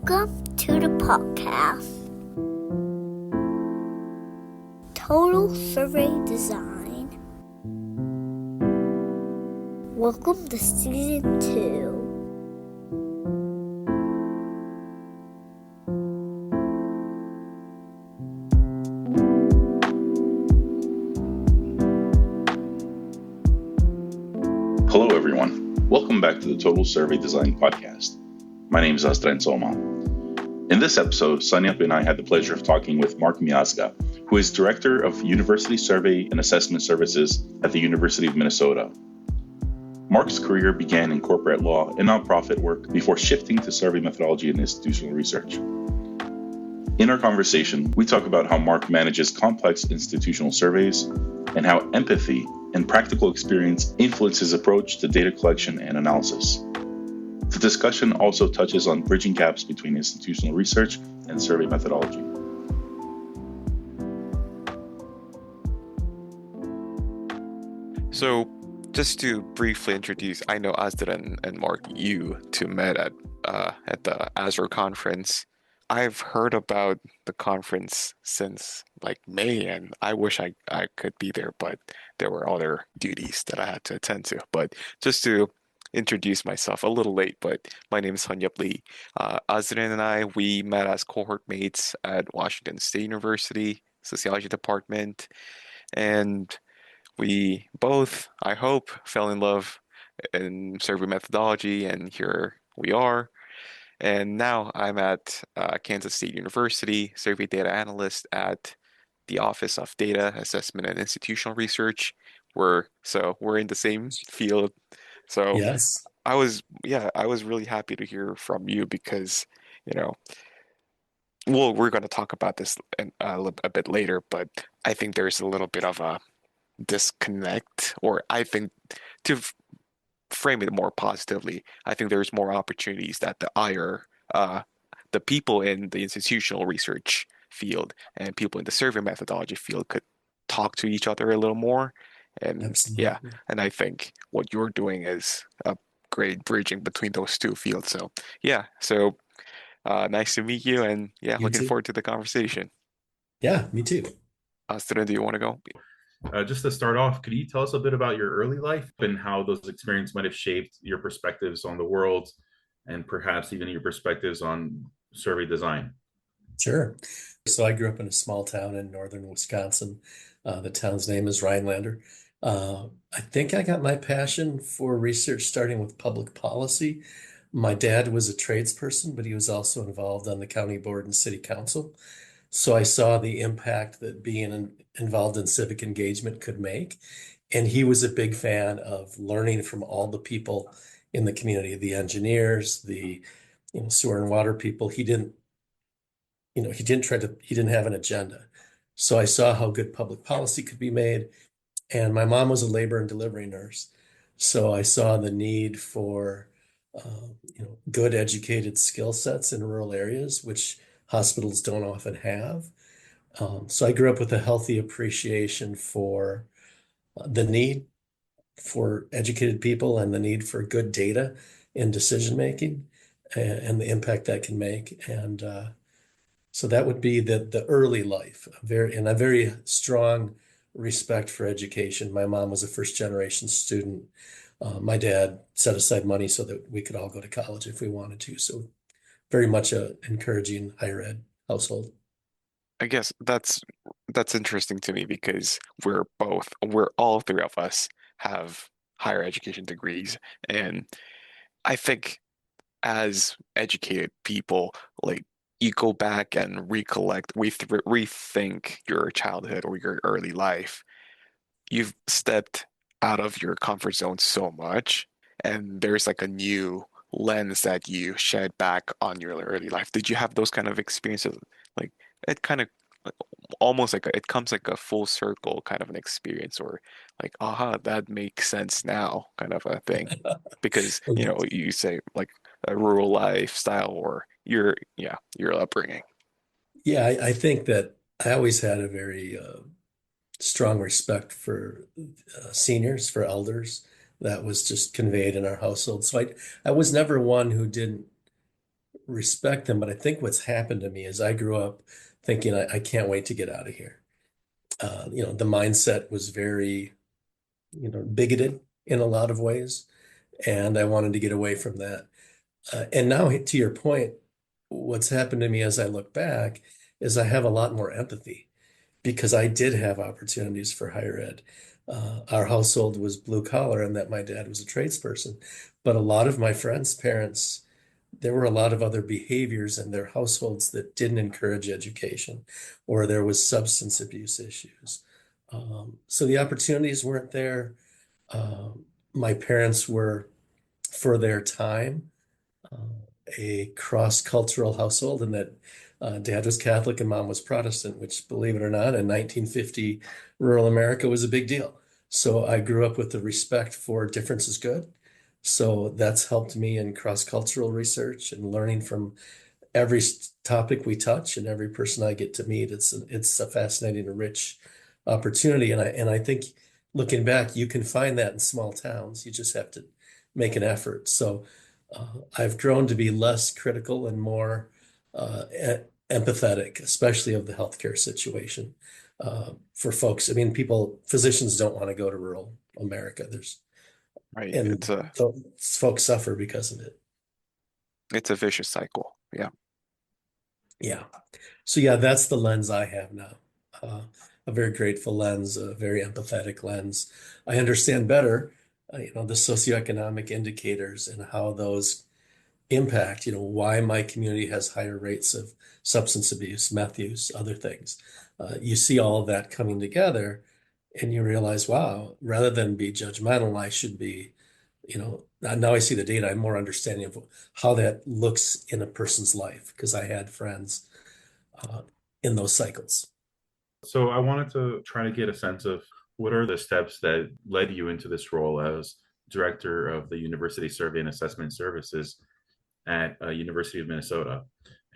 Welcome to the podcast, Total Survey Design. Welcome to Season 2. Hello, everyone. Welcome back to the Total Survey Design podcast. My name is Astren Soma. In this episode, Sanyap and I had the pleasure of talking with Mark Miazga, who is Director of University Survey and Assessment Services at the University of Minnesota. Mark's career began in corporate law and nonprofit work before shifting to survey methodology and institutional research. In our conversation, we talk about how Mark manages complex institutional surveys and how empathy and practical experience influence his approach to data collection and analysis. The discussion also touches on bridging gaps between institutional research and survey methodology. So, just to briefly introduce, I know Asdran and Mark, you two met at the Azure conference. I've heard about the conference since like May, and I wish I could be there, but there were other duties that I had to attend to. But just to introduce myself, a little late, but my name is Hanyap Lee. Azrin and I, we met as cohort mates at Washington State University, Sociology Department, and we both, I hope, fell in love in survey methodology, and here we are. And now I'm at Kansas State University, survey data analyst at the Office of Data Assessment and Institutional Research. We're in the same field. So Yes. I was really happy to hear from you because, you know, well, we're going to talk about this a bit later, but I think there's a little bit of a disconnect, or I think to frame it more positively, I think there's more opportunities that the people in the institutional research field and people in the survey methodology field could talk to each other a little more. And Absolutely. and I think what you're doing is a great bridging between those two fields. So nice to meet you, and You looking too. forward to the conversation. Yeah, me too. Astrid, do you want to go? Just to start off, could you tell us a bit about your early life and how those experiences might have shaped your perspectives on the world and perhaps even your perspectives on survey design? Sure. So I grew up in a small town in northern Wisconsin. The town's name is Rhinelander. I think I got my passion for research starting with public policy. My dad was a tradesperson, but he was also involved on the county board and city council. So I saw the impact that being involved in civic engagement could make. And he was a big fan of learning from all the people in the community, the engineers, the sewer and water people. He didn't have an agenda. So I saw how good public policy could be made. And my mom was a labor and delivery nurse. So I saw the need for, good educated skill sets in rural areas, which hospitals don't often have. So I grew up with a healthy appreciation for the need for educated people and the need for good data in decision making and the impact that can make. And so that would be the early life, a very strong respect for education. My mom was a first generation student. My dad set aside money so that we could all go to college if we wanted to. So very much a encouraging higher ed household. I guess that's interesting to me because we're all three of us have higher education degrees, and I think as educated people, like you go back and rethink your childhood or your early life. You've stepped out of your comfort zone so much, and there's like a new lens that you shed back on your early life. Did you have those kind of experiences? Like it kind of almost like it comes like a full circle kind of an experience, or like, aha, that makes sense now kind of a thing. Because, you say like a rural lifestyle or your upbringing. Yeah, I think that I always had a very strong respect for seniors, for elders. That was just conveyed in our household. So I was never one who didn't respect them, but I think what's happened to me is I grew up thinking I can't wait to get out of here. The mindset was very, bigoted in a lot of ways, and I wanted to get away from that. And now, to your point, what's happened to me as I look back is I have a lot more empathy because I did have opportunities for higher ed. Our household was blue collar, and that my dad was a tradesperson. But a lot of my friends' parents, there were a lot of other behaviors in their households that didn't encourage education, or there was substance abuse issues. So the opportunities weren't there. My parents were, for their time, uh, a cross-cultural household, and that dad was Catholic and mom was Protestant, which, believe it or not, in 1950, rural America was a big deal. So I grew up with the respect for difference is good. So that's helped me in cross-cultural research and learning from every topic we touch and every person I get to meet. It's a fascinating and rich opportunity. And I think looking back, you can find that in small towns. You just have to make an effort. So I've grown to be less critical and more empathetic, especially of the healthcare situation for folks. I mean, physicians don't want to go to rural America. Right. And folks suffer because of it. It's a vicious cycle. Yeah. Yeah. So yeah, that's the lens I have now. A very grateful lens, a very empathetic lens. I understand better, the socioeconomic indicators and how those impact, why my community has higher rates of substance abuse, meth use, other things. You see all of that coming together and you realize, wow, rather than be judgmental, I should be, now I see the data, I'm more understanding of how that looks in a person's life because I had friends in those cycles. So I wanted to try to get a sense of what are the steps that led you into this role as director of the University Survey and Assessment Services at University of Minnesota.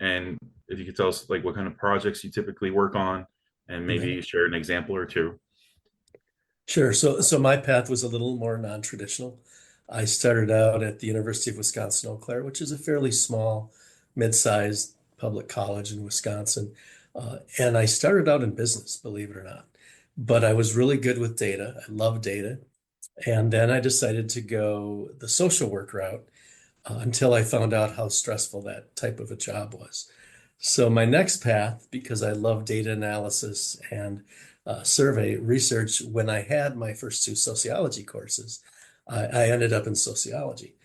And if you could tell us like what kind of projects you typically work on and maybe share an example or two. Sure. So my path was a little more non-traditional. I started out at the University of Wisconsin-Eau Claire, which is a fairly small, mid-sized public college in Wisconsin. And I started out in business, believe it or not. But I was really good with data. I love data. And then I decided to go the social work route until I found out how stressful that type of a job was. So my next path, because I love data analysis and survey research, when I had my first two sociology courses, I ended up in sociology.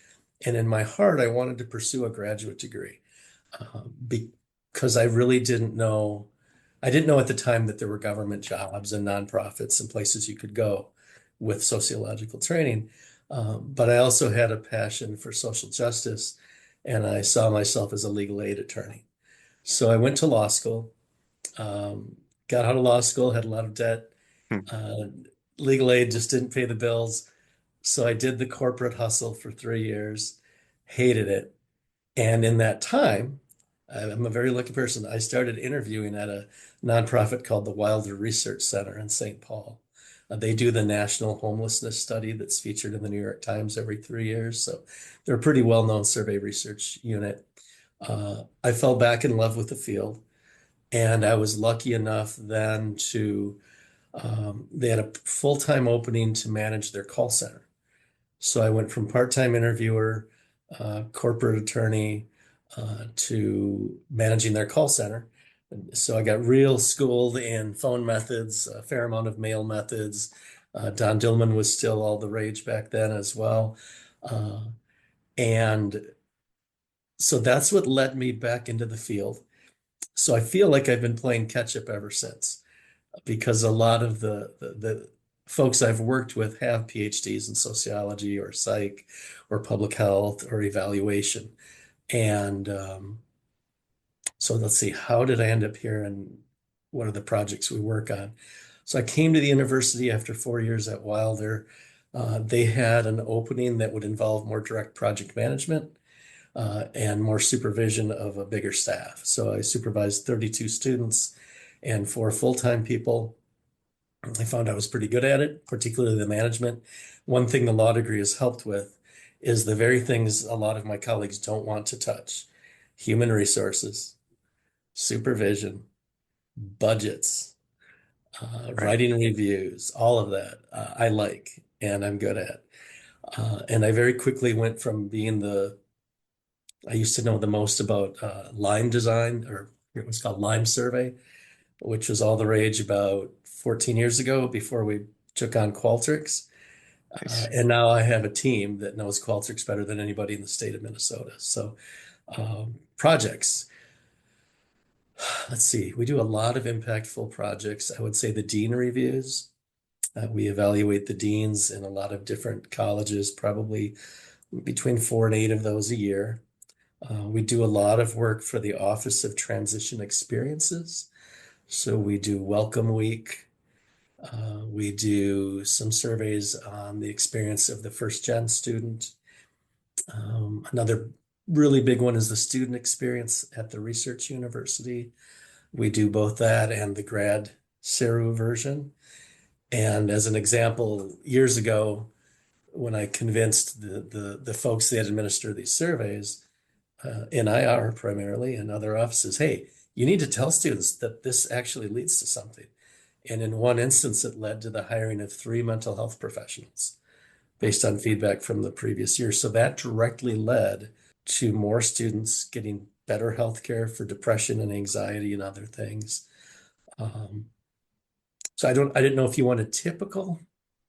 And in my heart, I wanted to pursue a graduate degree because I really didn't know. I didn't know at the time that there were government jobs and nonprofits and places you could go with sociological training. But I also had a passion for social justice, and I saw myself as a legal aid attorney. So I went to law school, got out of law school, had a lot of debt. Hmm. Legal aid just didn't pay the bills. So I did the corporate hustle for 3 years, hated it. And in that time, I'm a very lucky person. I started interviewing at a nonprofit called the Wilder Research Center in St. Paul. They do the national homelessness study that's featured in the New York Times every 3 years. So they're a pretty well-known survey research unit. I fell back in love with the field, and I was lucky enough then they had a full-time opening to manage their call center. So I went from part-time interviewer, corporate attorney, to managing their call center. So I got real schooled in phone methods, a fair amount of mail methods. Don Dillman was still all the rage back then as well. And so that's what led me back into the field. So I feel like I've been playing catch up ever since because a lot of the folks I've worked with have PhDs in sociology or psych or public health or evaluation. And so let's see, how did I end up here and what are the projects we work on? So I came to the university after 4 years at Wilder. They had an opening that would involve more direct project management and more supervision of a bigger staff. So I supervised 32 students and 4 full-time people. I found I was pretty good at it, particularly the management. One thing the law degree has helped with is the very things a lot of my colleagues don't want to touch. human resources, supervision, budgets, Right. writing reviews, all of that I like and I'm good at. And I very quickly went from being I used to know the most about line design, or it was called line survey, which was all the rage about 14 years ago before we took on Qualtrics. Nice. And now I have a team that knows Qualtrics better than anybody in the state of Minnesota. So projects, let's see, we do a lot of impactful projects. I would say the dean reviews. We evaluate the deans in a lot of different colleges, probably between 4 and 8 of those a year. We do a lot of work for the Office of Transition Experiences. So we do Welcome Week. We do some surveys on the experience of the first gen student. Another really big one is the student experience at the research university. We do both that and the grad CERU version. And as an example, years ago, when I convinced the folks that administer these surveys, in IR primarily and other offices, hey, you need to tell students that this actually leads to something. And in one instance, it led to the hiring of 3 mental health professionals based on feedback from the previous year. So that directly led to more students getting better health care for depression and anxiety and other things. So I didn't know if you wanted typical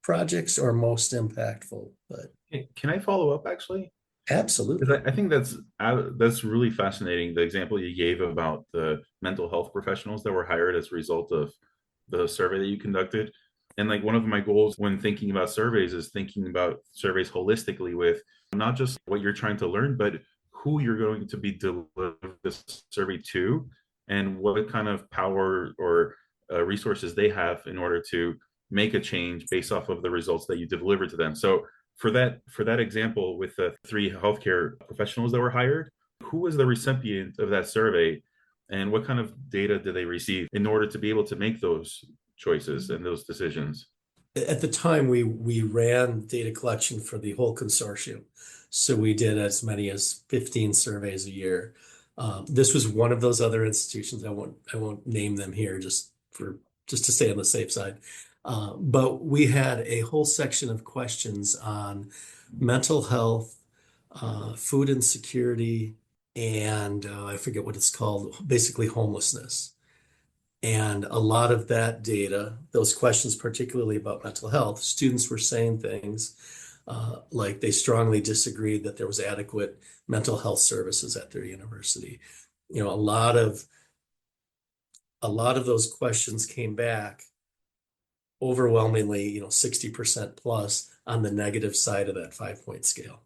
projects or most impactful, but Can I follow up actually? absolutely. Because I think that's really fascinating. The example you gave about the mental health professionals that were hired as a result of the survey that you conducted. And like one of my goals when thinking about surveys is thinking about surveys holistically with not just what you're trying to learn, but who you're going to be delivering this survey to and what kind of power or resources they have in order to make a change based off of the results that you deliver to them. So for that example with the 3 healthcare professionals that were hired, who was the recipient of that survey and what kind of data did they receive in order to be able to make those choices and those decisions? At the time, we ran data collection for the whole consortium. So we did as many as 15 surveys a year. This was one of those other institutions. I won't name them here just to stay on the safe side. But we had a whole section of questions on mental health, food insecurity, and I forget what it's called, basically homelessness. And a lot of that data, those questions, particularly about mental health, students were saying things like they strongly disagreed that there was adequate mental health services at their university. You know, a lot of those questions came back overwhelmingly, 60% plus on the negative side of that 5-point scale.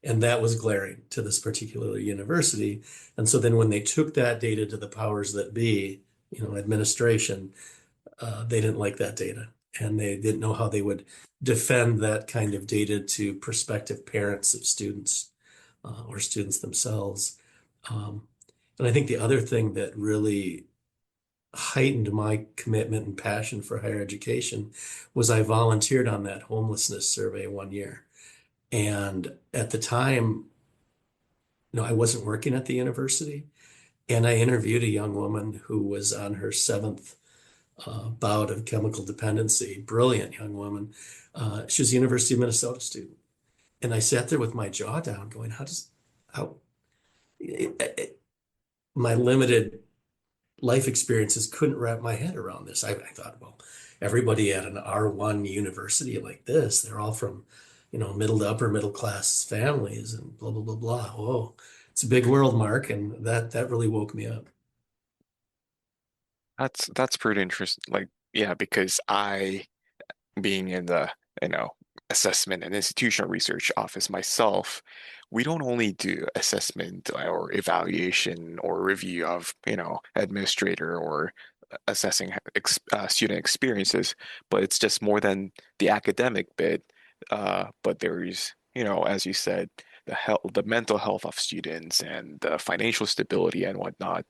And that was glaring to this particular university. And so then when they took that data to the powers that be, administration, they didn't like that data. And they didn't know how they would defend that kind of data to prospective parents of students or students themselves. And I think the other thing that really heightened my commitment and passion for higher education was I volunteered on that homelessness survey one year. And at the time, I wasn't working at the university. And I interviewed a young woman who was on her 7th bout of chemical dependency, brilliant young woman. She was a University of Minnesota student. And I sat there with my jaw down going, how, my limited life experiences couldn't wrap my head around this. I thought, well, everybody at an R1 university like this, they're all from, middle to upper middle class families and blah, blah, blah, blah. Whoa, it's a big world, Mark. And that really woke me up. That's pretty interesting. Like, yeah, because I, being in the, you know, assessment and institutional research office myself, we don't only do assessment or evaluation or review of, administrator or assessing student experiences, but it's just more than the academic bit. But there's, as you said, the mental health of students and the financial stability and whatnot.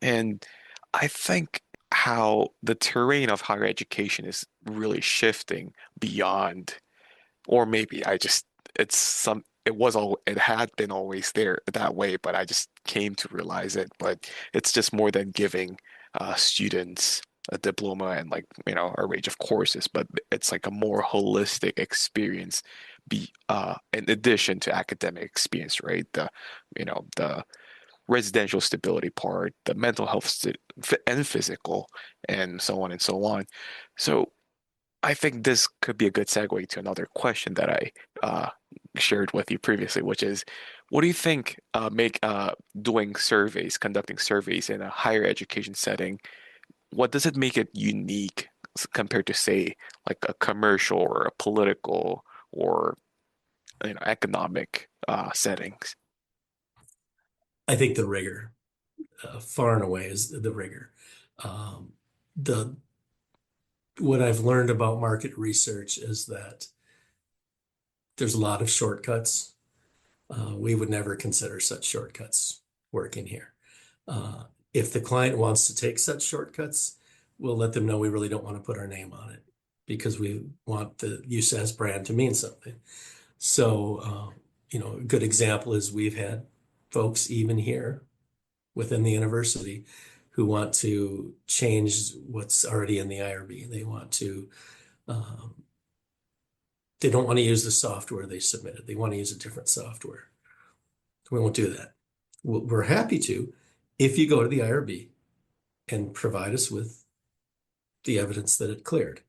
And I think how the terrain of higher education is really shifting beyond, or maybe it's it had been always there that way, but I just came to realize it. But it's just more than giving students a diploma and like, a range of courses, but it's like a more holistic experience in addition to academic experience, right? The residential stability part, the mental health and physical, and so on and so on. So I think this could be a good segue to another question that I shared with you previously, which is, what do you think make conducting surveys in a higher education setting, what does it make it unique compared to, say, like a commercial or a political or economic settings? I think the rigor, far and away, is the rigor. Um, the what I've learned about market research is that there's a lot of shortcuts. We would never consider such shortcuts working here. If the client wants to take such shortcuts, we'll let them know we really don't want to put our name on it because we want the USAS brand to mean something. So, a good example is we've had folks even here within the university who want to change what's already in the IRB. Um, they don't want to use the software they submitted. They want to use a different software. We won't do that. We're happy to if you go to the IRB and provide us with the evidence that it cleared.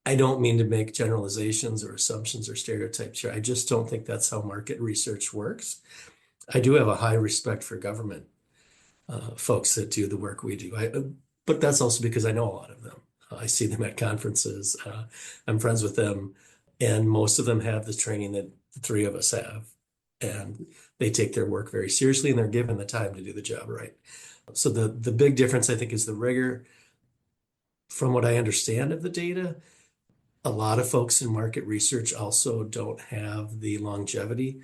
I don't mean to make generalizations or assumptions or stereotypes here. I just don't think that's how market research works. I do have a high respect for government folks that do the work we do. But that's also because I know a lot of them. I see them at conferences. I'm friends with them, and most of them have the training that the three of us have. And they take their work very seriously, and they're given the time to do the job right. So the big difference, I think, is the rigor. From what I understand of the data, a lot of folks in market research also don't have the longevity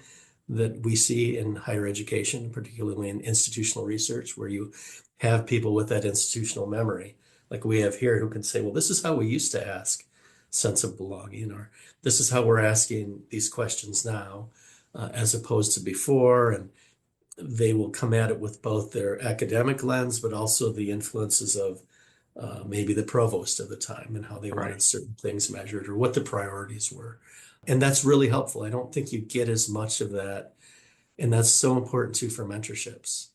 that we see in higher education, particularly in institutional research, where you have people with that institutional memory, like we have here, who can say, well, this is how we used to ask sense of belonging, or this is how we're asking these questions now, as opposed to before. And they will come at it with both their academic lens, but also the influences of maybe the provost of the time and how they wanted Right. certain things measured or what the priorities were. And that's really helpful. I don't think you get as much of that. And that's so important too for mentorships.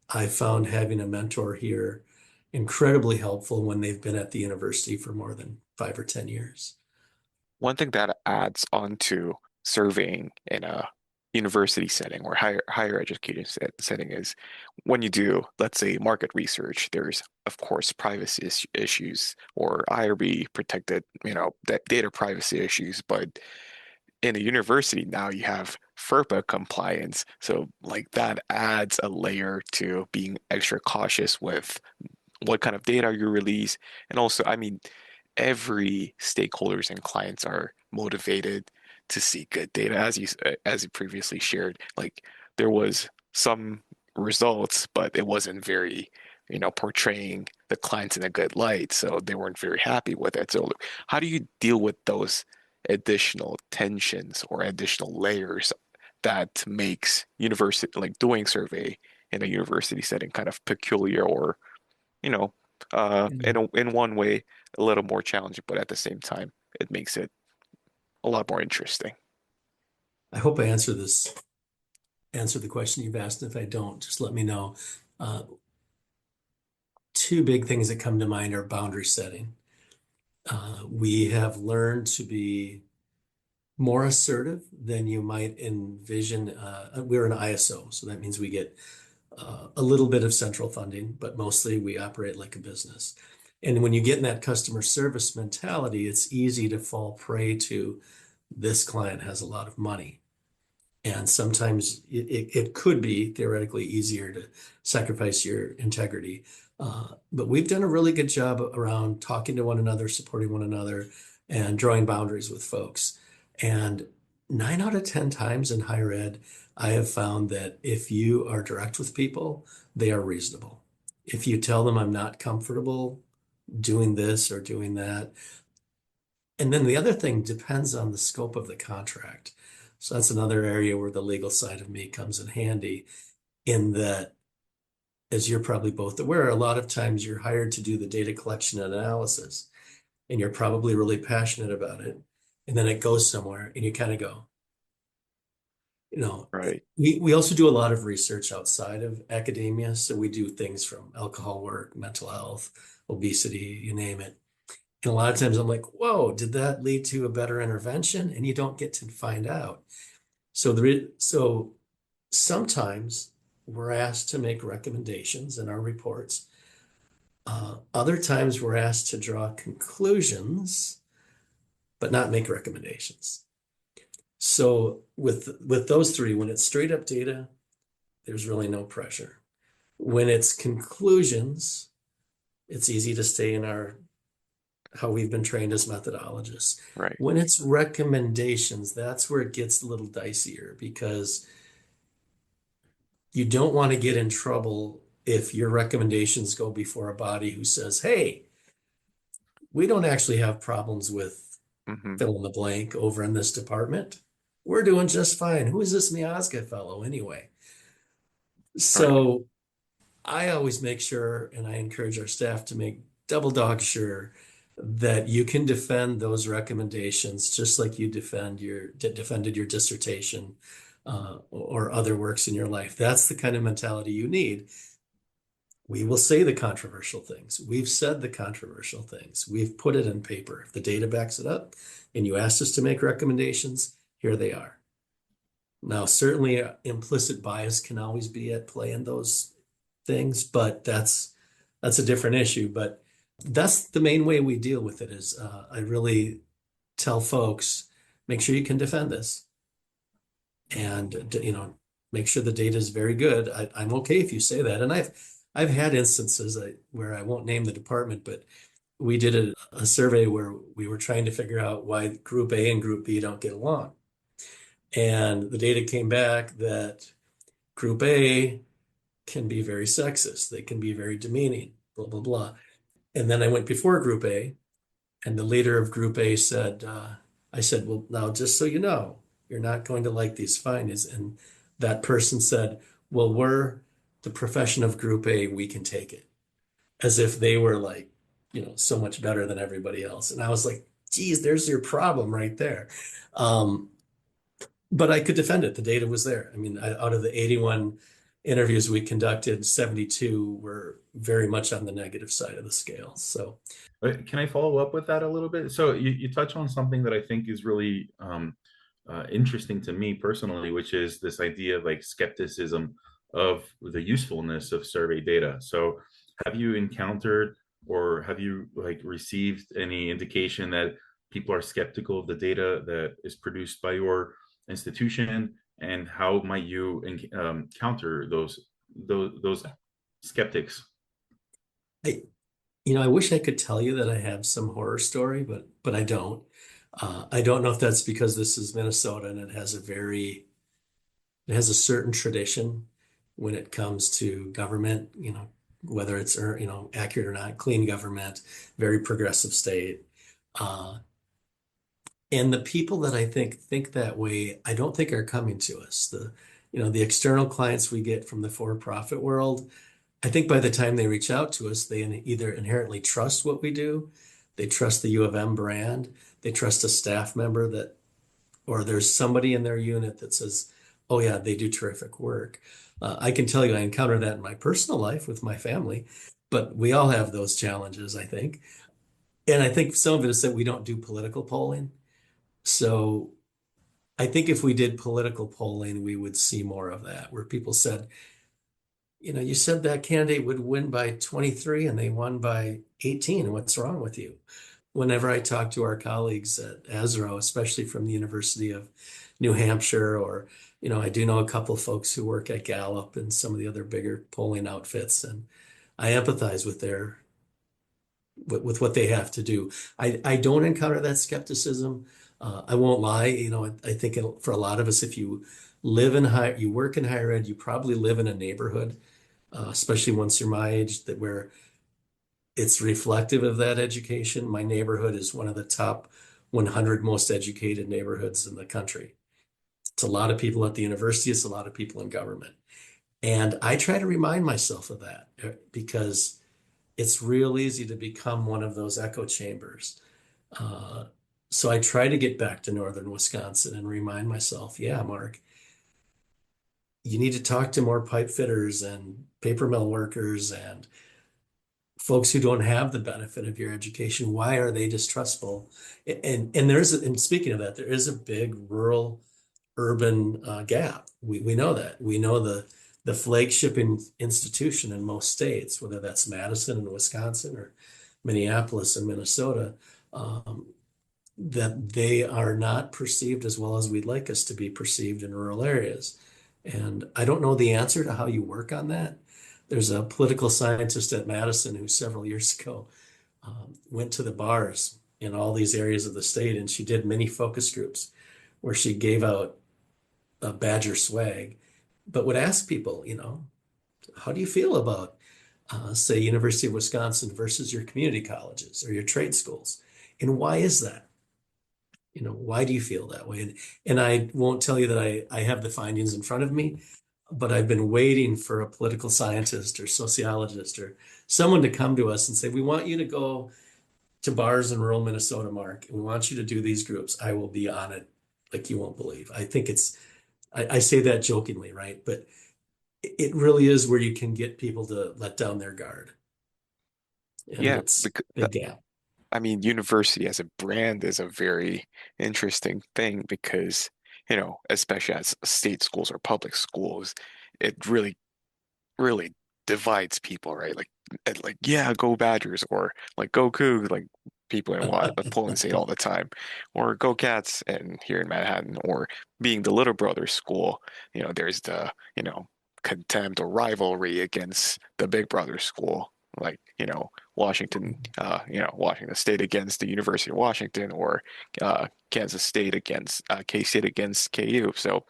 I found having a mentor here incredibly helpful when they've been at the university for more than 5 or 10 years. One thing that adds on to surveying in a university setting or higher education setting is when you do, let's say, market research, there's of course privacy issues or IRB protected, data privacy issues, but in a university now you have FERPA compliance. So like that adds a layer to being extra cautious with what kind of data you release. And also, I mean, every stakeholders and clients are motivated to see good data, as you previously shared. Like there was some results, but it wasn't very, portraying the clients in a good light, so they weren't very happy with it. So how do you deal with those additional tensions or additional layers that makes university, like doing survey in a university setting, kind of peculiar, or you know, in one way a little more challenging, but at the same time it makes it a lot more interesting. I hope I answer the question you've asked. If I don't, just let me know. Uh, Two big things that come to mind are boundary setting. We have learned to be more assertive than you might envision. We're an ISO, so that means we get a little bit of central funding, but mostly we operate like a business. And when you get in that customer service mentality, it's easy to fall prey to this client has a lot of money. And sometimes it could be theoretically easier to sacrifice your integrity. But we've done a really good job around talking to one another, supporting one another, and drawing boundaries with folks. And 9 out of 10 times in higher ed, I have found that if you are direct with people, they are reasonable. If you tell them I'm not comfortable doing this or doing that, And then the other thing depends on the scope of the contract. So that's another area where the legal side of me comes in handy, in that, as you're probably both aware, a lot of times you're hired to do the data collection and analysis, and you're probably really passionate about it. And then it goes somewhere and you kind of go, you know, Right. we also do a lot of research outside of academia. So we do things from alcohol work, mental health, obesity, you name it. And a lot of times I'm like, whoa, did that lead to a better intervention? And you don't get to find out. So sometimes we're asked to make recommendations in our reports. Other times we're asked to draw conclusions, but not make recommendations. So with those three, when it's straight up data, there's really no pressure. When it's conclusions, it's easy to stay in our how we've been trained as methodologists. Right. When it's recommendations, that's where it gets a little dicier, because you don't want to get in trouble if your recommendations go before a body who says, hey, we don't actually have problems with Hmm. fill in the blank over in this department. We're doing just fine. Who is this Miazga fellow anyway? Right. So I always make sure, and I encourage our staff to make double dog sure that you can defend those recommendations just like you defended your dissertation, or other works in your life. That's the kind of mentality you need. We will say the controversial things. We've said the controversial things. We've put it in paper. If the data backs it up and you asked us to make recommendations, here they are. Now, certainly implicit bias can always be at play in those things, but that's a different issue. But that's the main way we deal with it, is I really tell folks, make sure you can defend this, and make sure the data is very good. I'm okay if you say that. And I've had instances where I won't name the department, but we did a survey where we were trying to figure out why Group A and Group B don't get along. And the data came back that Group A can be very sexist. They can be very demeaning, blah, blah, blah. And then I went before Group A, and the leader of Group A said, I said, well, now, just so you know, you're not going to like these findings. And that person said, well, we're the profession of Group A, we can take it. As if they were like, so much better than everybody else. And I was like, geez, there's your problem right there. Um, but I could defend it. The data was there. I mean, out of the 81 interviews we conducted, 72 were very much on the negative side of the scale. So, Can I follow up with that a little bit? So you touch on something that I think is really interesting to me personally, which is this idea of like skepticism of the usefulness of survey data. So have you encountered, or have you like received any indication that people are skeptical of the data that is produced by your institution, and how might you counter those skeptics? I, I wish I could tell you that I have some horror story, but I don't. I don't know if that's because this is Minnesota and it has a certain tradition when it comes to government, whether it's accurate or not, clean government, very progressive state. Uh, and the people that I think that way, I don't think are coming to us. The external clients we get from the for-profit world, I think by the time they reach out to us, they either inherently trust what we do, they trust the U of M brand, they trust a staff member or there's somebody in their unit that says, oh yeah, they do terrific work. I can tell you, I encounter that in my personal life with my family, but we all have those challenges, I think. And I think some of it is that we don't do political polling. So I think if we did political polling, we would see more of that, where people said, you said that candidate would win by 23 and they won by 18. What's wrong with you? Whenever I talk to our colleagues at ASRO, especially from the University of New Hampshire, or, I do know a couple of folks who work at Gallup and some of the other bigger polling outfits, and I empathize with what they have to do. I don't encounter that skepticism. I won't lie. I think for a lot of us, if you you work in higher ed, you probably live in a neighborhood, especially once you're my age, that where it's reflective of that education. My neighborhood is one of the top 100 most educated neighborhoods in the country. It's a lot of people at the university. It's a lot of people in government. And I try to remind myself of that because it's real easy to become one of those echo chambers. Uh, so I try to get back to northern Wisconsin and remind myself, yeah, Mark, you need to talk to more pipe fitters and paper mill workers and folks who don't have the benefit of your education. Why are they distrustful? And speaking of that, there is a big rural urban gap. We know that. We know the flagship institution in most states, whether that's Madison in Wisconsin or Minneapolis in Minnesota, um, that they are not perceived as well as we'd like us to be perceived in rural areas. And I don't know the answer to how you work on that. There's a political scientist at Madison who several years ago went to the bars in all these areas of the state, and she did many focus groups where she gave out a Badger swag, but would ask people, how do you feel about, say, University of Wisconsin versus your community colleges or your trade schools? And why is that? Why do you feel that way? And I won't tell you that I have the findings in front of me, but I've been waiting for a political scientist or sociologist or someone to come to us and say, we want you to go to bars in rural Minnesota, Mark, and we want you to do these groups. I will be on it like you won't believe. I think I say that jokingly, right? But it really is where you can get people to let down their guard. And Yeah, it's because a gap. I mean, university as a brand is a very interesting thing because, especially as state schools or public schools, it really divides people, right? Like yeah, go Badgers, or like go Cougs, like people in Poland say all the time, or go Cats, and here in Manhattan, or being the little brother school, there's the contempt or rivalry against the big brother school, like Washington, Washington State against the University of Washington, or Kansas State against K-State against KU. So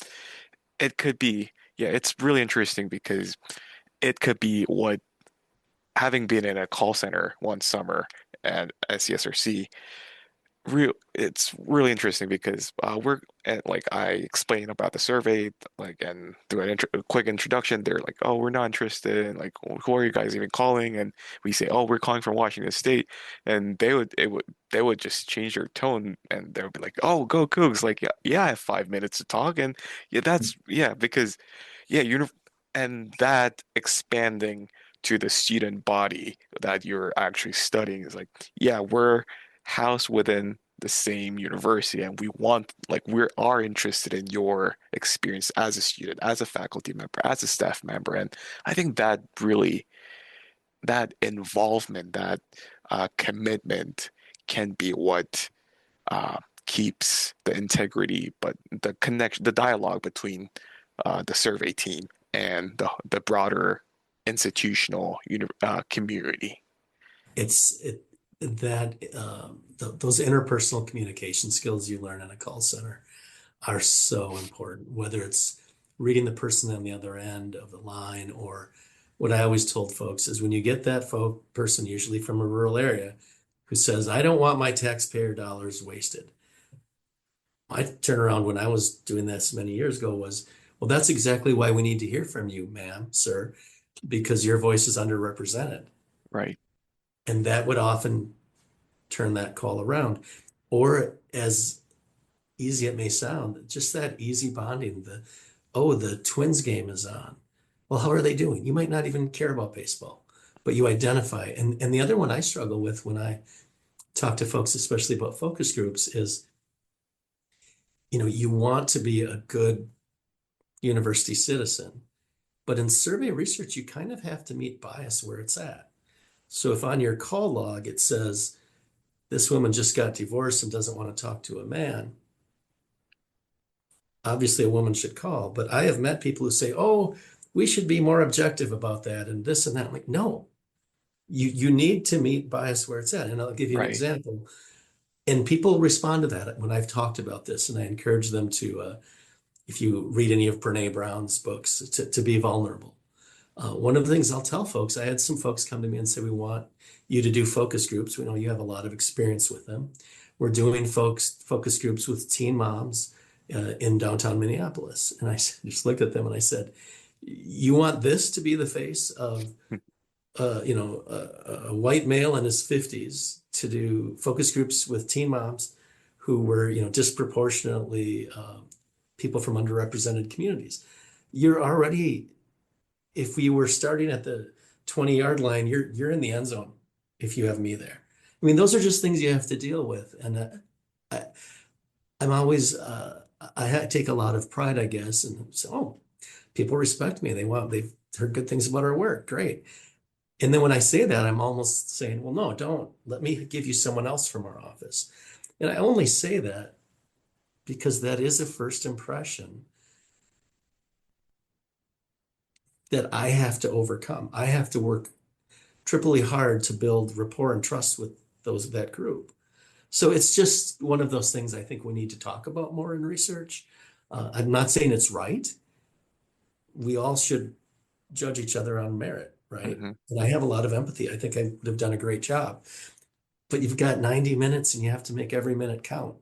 it could be, yeah, it's really interesting because it could be what, having been in a call center one summer at SCSRC, it's really interesting because like I explain about the survey, like, and through a quick introduction, they're like, oh, we're not interested, and like, who are you guys even calling? And we say, oh, we're calling from Washington State, and they would just change their tone, and they would be like, oh, go Cougs, like, yeah, yeah, I have 5 minutes to talk. And yeah, that's, yeah, because yeah, and that expanding to the student body that you're actually studying is like, yeah, we're housed within the same university, and we want, like, we are interested in your experience as a student, as a faculty member, as a staff member. And I think that really, that involvement, that commitment can be what keeps the integrity, but the connection, the dialogue between the survey team and the broader institutional community. It's that those interpersonal communication skills you learn in a call center are so important, whether it's reading the person on the other end of the line, or what I always told folks is when you get that person, usually from a rural area, who says, I don't want my taxpayer dollars wasted. My turnaround when I was doing this many years ago was, well, that's exactly why we need to hear from you, ma'am, sir, because your voice is underrepresented. Right. And that would often turn that call around. Or as easy it may sound, just that easy bonding, the Twins game is on. Well, how are they doing? You might not even care about baseball, but you identify. And the other one I struggle with when I talk to folks, especially about focus groups, is, you want to be a good university citizen, but in survey research, you kind of have to meet bias where it's at. So if on your call log it says this woman just got divorced and doesn't want to talk to a man, obviously a woman should call. But I have met people who say, oh, we should be more objective about that and this and that. I'm like, no, you need to meet bias where it's at. And I'll give you an Right. example. And people respond to that when I've talked about this, and I encourage them to, if you read any of Brene Brown's books, to be vulnerable. One of the things I'll tell folks, I had some folks come to me and say, we want you to do focus groups. We know you have a lot of experience with them. we're doing focus groups with teen moms in downtown Minneapolis. And I just looked at them and I said, you want this to be the face of a white male in his 50s to do focus groups with teen moms who were, disproportionately people from underrepresented communities. You're already, if we were starting at the 20-yard line, you're in the end zone if you have me there. I mean, those are just things you have to deal with. And I, I'm always, take a lot of pride, I guess, and say, oh, people respect me. They've heard good things about our work. Great. And then when I say that, I'm almost saying, well, no, don't. Let me give you someone else from our office. And I only say that because that is a first impression that I have to overcome. I have to work triply hard to build rapport and trust with that group. So it's just one of those things I think we need to talk about more in research. I'm not saying it's right. We all should judge each other on merit, right? Hmm. And I have a lot of empathy. I think I would have done a great job. But you've got 90 minutes and you have to make every minute count.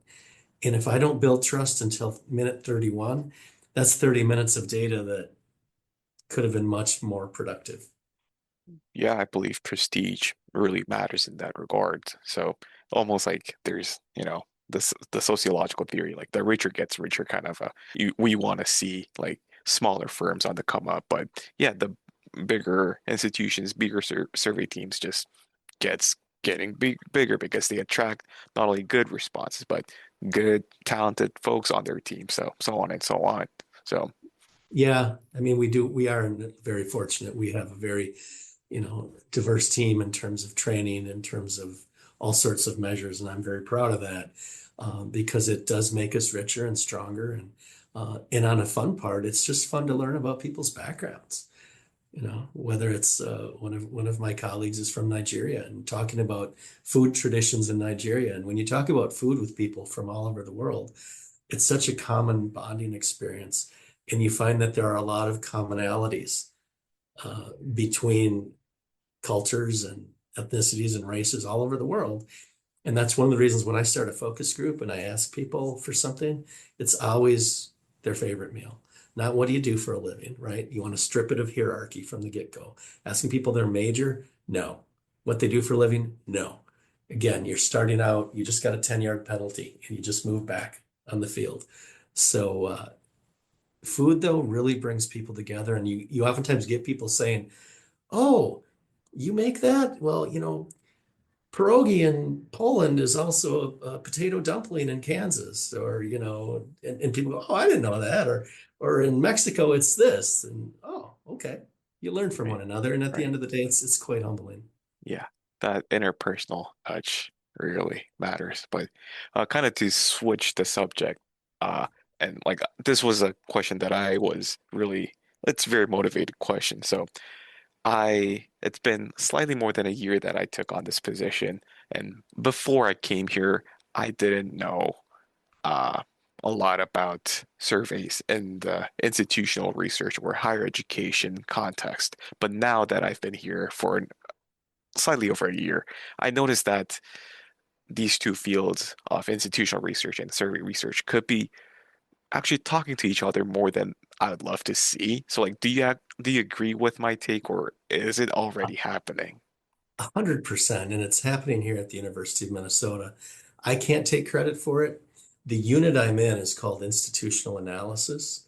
And if I don't build trust until minute 31, that's 30 minutes of data that could have been much more productive. Yeah, I believe prestige really matters in that regard. So almost like there's, the sociological theory, like the richer gets richer kind of we want to see like smaller firms on the come up, but yeah, the bigger institutions, bigger survey teams just getting bigger because they attract not only good responses, but good, talented folks on their team. So on and so on. So Yeah, I mean, we are very fortunate. We have a very, diverse team in terms of training, in terms of all sorts of measures, and I'm very proud of that because it does make us richer and stronger. And on a fun part, it's just fun to learn about people's backgrounds. Whether it's one of my colleagues is from Nigeria and talking about food traditions in Nigeria. And when you talk about food with people from all over the world, it's such a common bonding experience. And you find that there are a lot of commonalities between cultures and ethnicities and races all over the world. And that's one of the reasons when I start a focus group and I ask people for something, it's always their favorite meal. Not what do you do for a living, right? You want to strip it of hierarchy from the get-go. Asking people their major, no. What they do for a living, no. Again, you're starting out, you just got a 10-yard penalty and you just move back on the field. So food, though, really brings people together. And you oftentimes get people saying, oh, you make that? Well, pierogi in Poland is also a potato dumpling in Kansas, or and people go, oh, I didn't know that, or in Mexico it's this, and oh, okay, you learn from right, one another, and at the right. end of the day, it's quite humbling. Yeah, that interpersonal touch really matters. But kind of to switch the subject, uh, and like this was a question that I was really, it's a very motivated question. So it's been slightly more than a year that I took on this position, and before I came here, I didn't know uh, a lot about surveys in the institutional research or higher education context. But now that I've been here for slightly over a year, I noticed that these two fields of institutional research and survey research could be actually talking to each other more than I would love to see. So, like, do you agree with my take, or is it already happening? 100%, and it's happening here at the University of Minnesota. I can't take credit for it. The unit I'm in is called Institutional Analysis,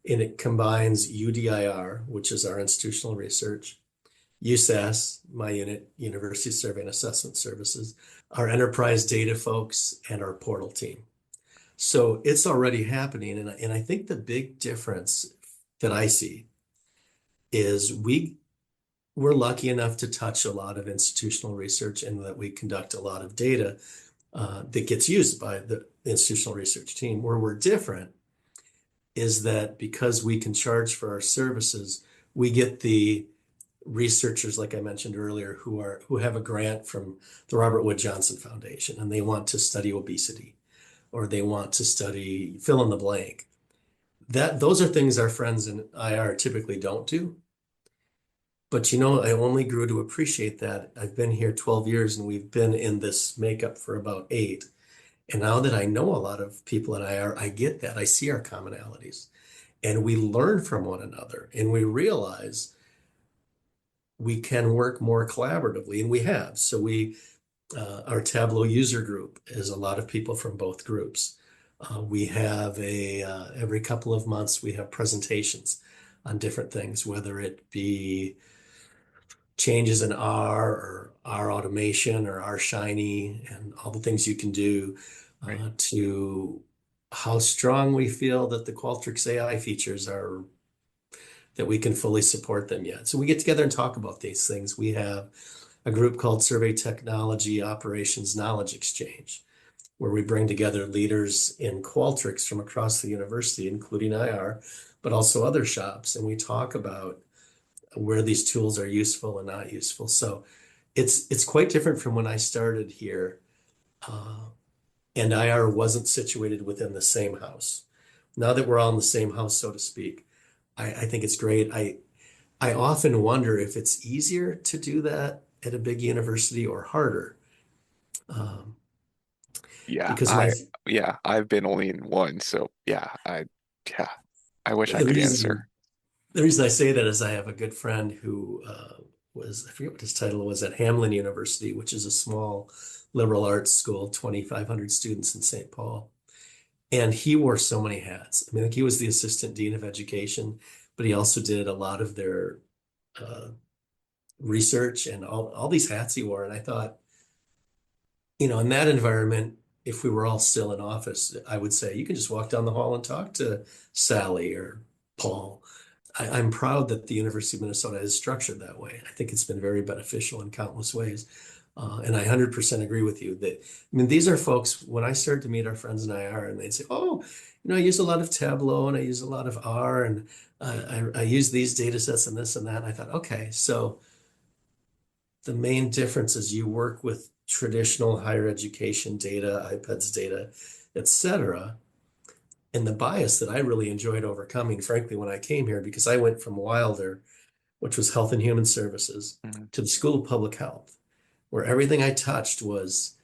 and it combines UDIR, which is our institutional research, USAS, my unit, University Survey and Assessment Services, our enterprise data folks, and our portal team. So it's already happening. And I think the big difference that I see is we're lucky enough to touch a lot of institutional research and that we conduct a lot of data that gets used by the institutional research team. Where we're different is that because we can charge for our services, we get the researchers, like I mentioned earlier, who have a grant from the Robert Wood Johnson Foundation, and they want to study obesity, or they want to study fill in the blank. Those are things our friends in IR typically don't do. But I only grew to appreciate that. I've been here 12 years and we've been in this makeup for about 8. And now that I know a lot of people in IR, I get that. I see our commonalities and we learn from one another and we realize we can work more collaboratively, and we have. So our Tableau user group is a lot of people from both groups. We have every couple of months we have presentations on different things, whether it be changes in R or R automation or R Shiny and all the things you can do Right. to how strong we feel that the Qualtrics AI features are, that we can fully support them yet. So we get together and talk about these things. We have a group called Survey Technology Operations Knowledge Exchange, where we bring together leaders in Qualtrics from across the university, including IR, but also other shops. And we talk about where these tools are useful and not useful. So it's quite different from when I started here, and IR wasn't situated within the same house. Now that we're all in the same house, so to speak, I think it's great. I often wonder if it's easier to do that at a big university or harder. Um, Yeah, because my I've been only in one, so yeah, I wish I the could answer. reason the reason I say that is I have a good friend who I forget what his title was at Hamlin University, which is a small liberal arts school, 2,500 students in St. Paul. And he wore so many hats. I mean, like he was the assistant dean of education, but he also did a lot of their uh, research and all these hats he wore. And I thought, in that environment, if we were all still in office, I would say you can just walk down the hall and talk to Sally or Paul. I'm proud that the University of Minnesota is structured that way. I think it's been very beneficial in countless ways. And I 100% agree with you that, I mean, these are folks, when I start to meet our friends in IR and they'd say, oh, I use a lot of Tableau and I use a lot of R and I use these data sets and this and that. And I thought, okay, so the main difference is you work with traditional higher education data, iPads data, et cetera. And the bias that I really enjoyed overcoming, frankly, when I came here, because I went from Wilder, which was Health and Human Services, Mhm. to the School of Public Health, where everything I touched was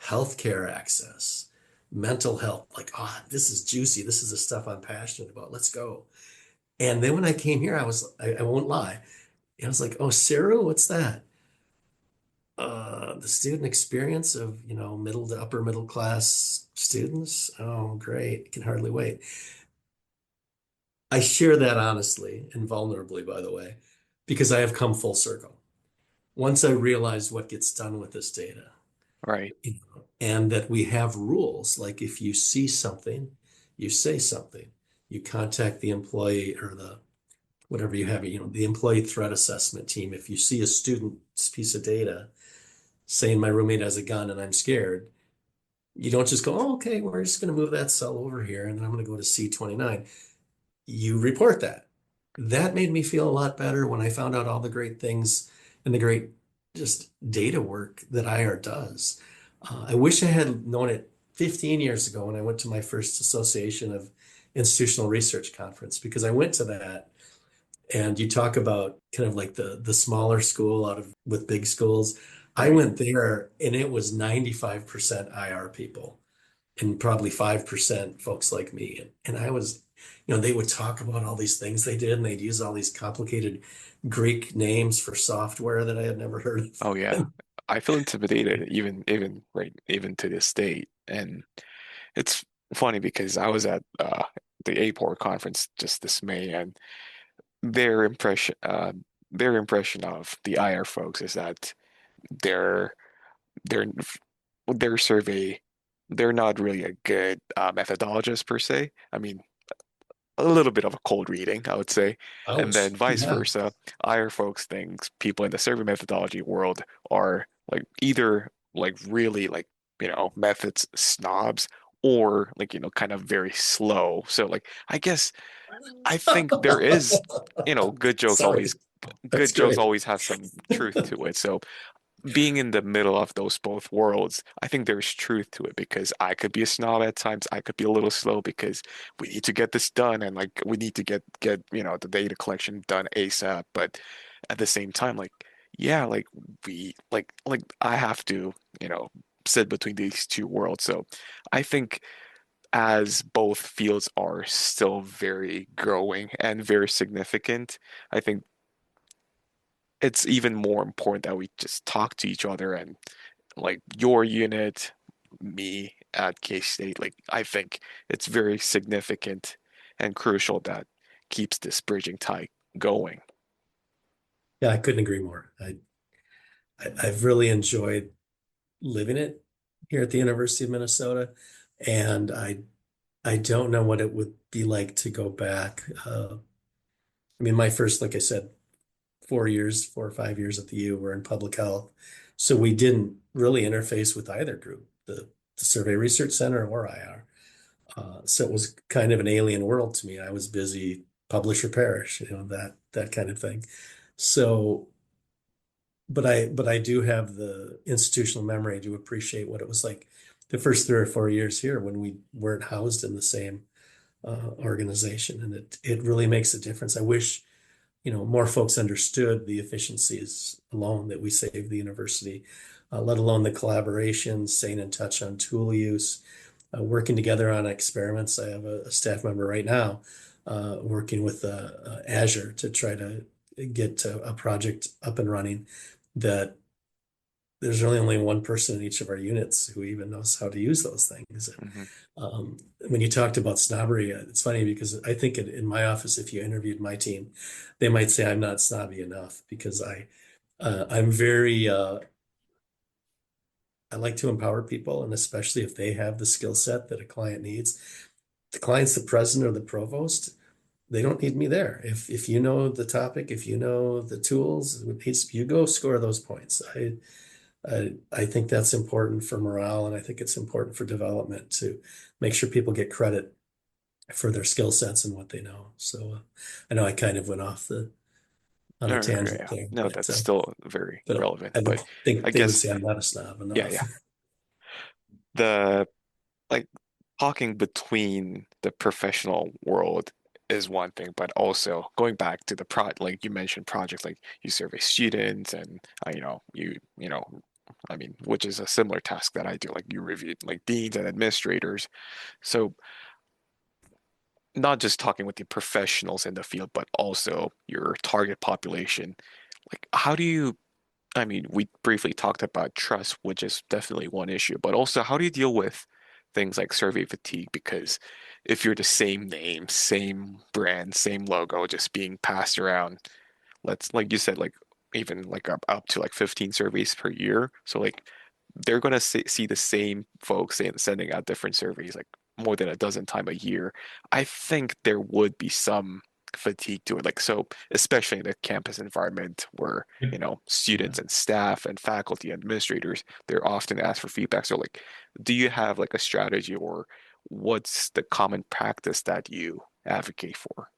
healthcare access, mental health. Like, this is juicy. This is the stuff I'm passionate about. Let's go. And then when I came here, I won't lie. I was like, oh, Sarah, what's that? The student experience of, middle to upper middle class students. Oh, great. I can hardly wait. I share that honestly and vulnerably, by the way, because I have come full circle. Once I realized what gets done with this data, Right. and that we have rules, like if you see something, you say something, you contact the employee or the whatever you have, the employee threat assessment team. If you see a student's piece of data saying my roommate has a gun and I'm scared, you don't just go, oh, okay, we're just going to move that cell over here and then I'm going to go to C29. You report that. That made me feel a lot better when I found out all the great things and the great just data work that IR does. I wish I had known it 15 years ago when I went to my first Association of Institutional Research conference, because I went to that and you talk about kind of like the smaller school out of with big schools. I Right. went there and it was 95% IR people and probably 5% folks like me. And I was, they would talk about all these things they did and they'd use all these complicated Greek names for software that I had never heard Oh yeah. of. I feel intimidated even to this date. And it's funny because I was at the APOR conference just this May, and their impression uh their impression of the IR folks is that their their their survey, they're not really a good methodologist per se. I mean, a little bit of a cold reading, I would say. And Ouch. then vice Yeah. versa, IR folks think people in the survey methodology world are like either like really like, methods snobs or like, kind of very slow. So like I guess I think there is, Sorry. That's good jokes great. always have some truth to it. So being in the middle of those both worlds, I think there's truth to it because I could be a snob at times. I could be a little slow because we need to get this done and like we need to get the data collection done ASAP. But at the same time, like yeah, like we like I have to sit between these two worlds. So I think as both fields are still very growing and very significant, I think it's even more important that we just talk to each other and like your unit, me at K-State, like I think it's very significant and crucial that keeps this bridging tie going. Yeah, I couldn't agree more. I've really enjoyed living it here at the University of Minnesota, and I don't know what it would be like to go back. I mean, my first, like I said, 4 years, 4 or 5 years at the U were in public health, so we didn't really interface with either group, the Survey Research Center or IR. So it was kind of an alien world to me. I was busy publish or perish, that kind of thing. So, but I do have the institutional memory to appreciate what it was like the first 3 or 4 years here when we weren't housed in the same organization, and it really makes a difference. I wish more folks understood the efficiencies alone that we save the university, let alone the collaboration, staying in touch on tool use, working together on experiments. I have a staff member right now working with Azure to try to get a project up and running that there's really only one person in each of our units who even knows how to use those things. Mhm. When you talked about snobbery, it's funny because I think in my office, if you interviewed my team, they might say I'm not snobby enough because I'm very I like to empower people, and especially if they have the skill set that a client needs. The client's the president or the provost. They don't need me there. If you know the topic, if you know the tools, you go score those points. I think that's important for morale, and I think it's important for development to make sure people get credit for their skill sets and what they know. So I know I kind of went off on a tangent Yeah. there, No, but that's still very but relevant. I would But think I they would guess, say I'm not a snob yeah, enough. yeah. The like talking between the professional world is one thing, but also going back to the like you mentioned projects like you survey students and I mean, which is a similar task that I do, like you review like deans and administrators. So not just talking with the professionals in the field, but also your target population. Like, how do you, I mean, we briefly talked about trust, which is definitely one issue, but also how do you deal with things like survey fatigue? Because if you're the same name, same brand, same logo, just being passed around, let's, like you said, like even like up to like 15 surveys per year. So like they're gonna see the same folks sending out different surveys like more than a dozen times a year. I think there would be some fatigue to it. Like so, especially in the campus environment where, Yeah. students and staff and faculty and administrators, they're often asked for feedback. So like, do you have like a strategy or what's the common practice that you advocate for?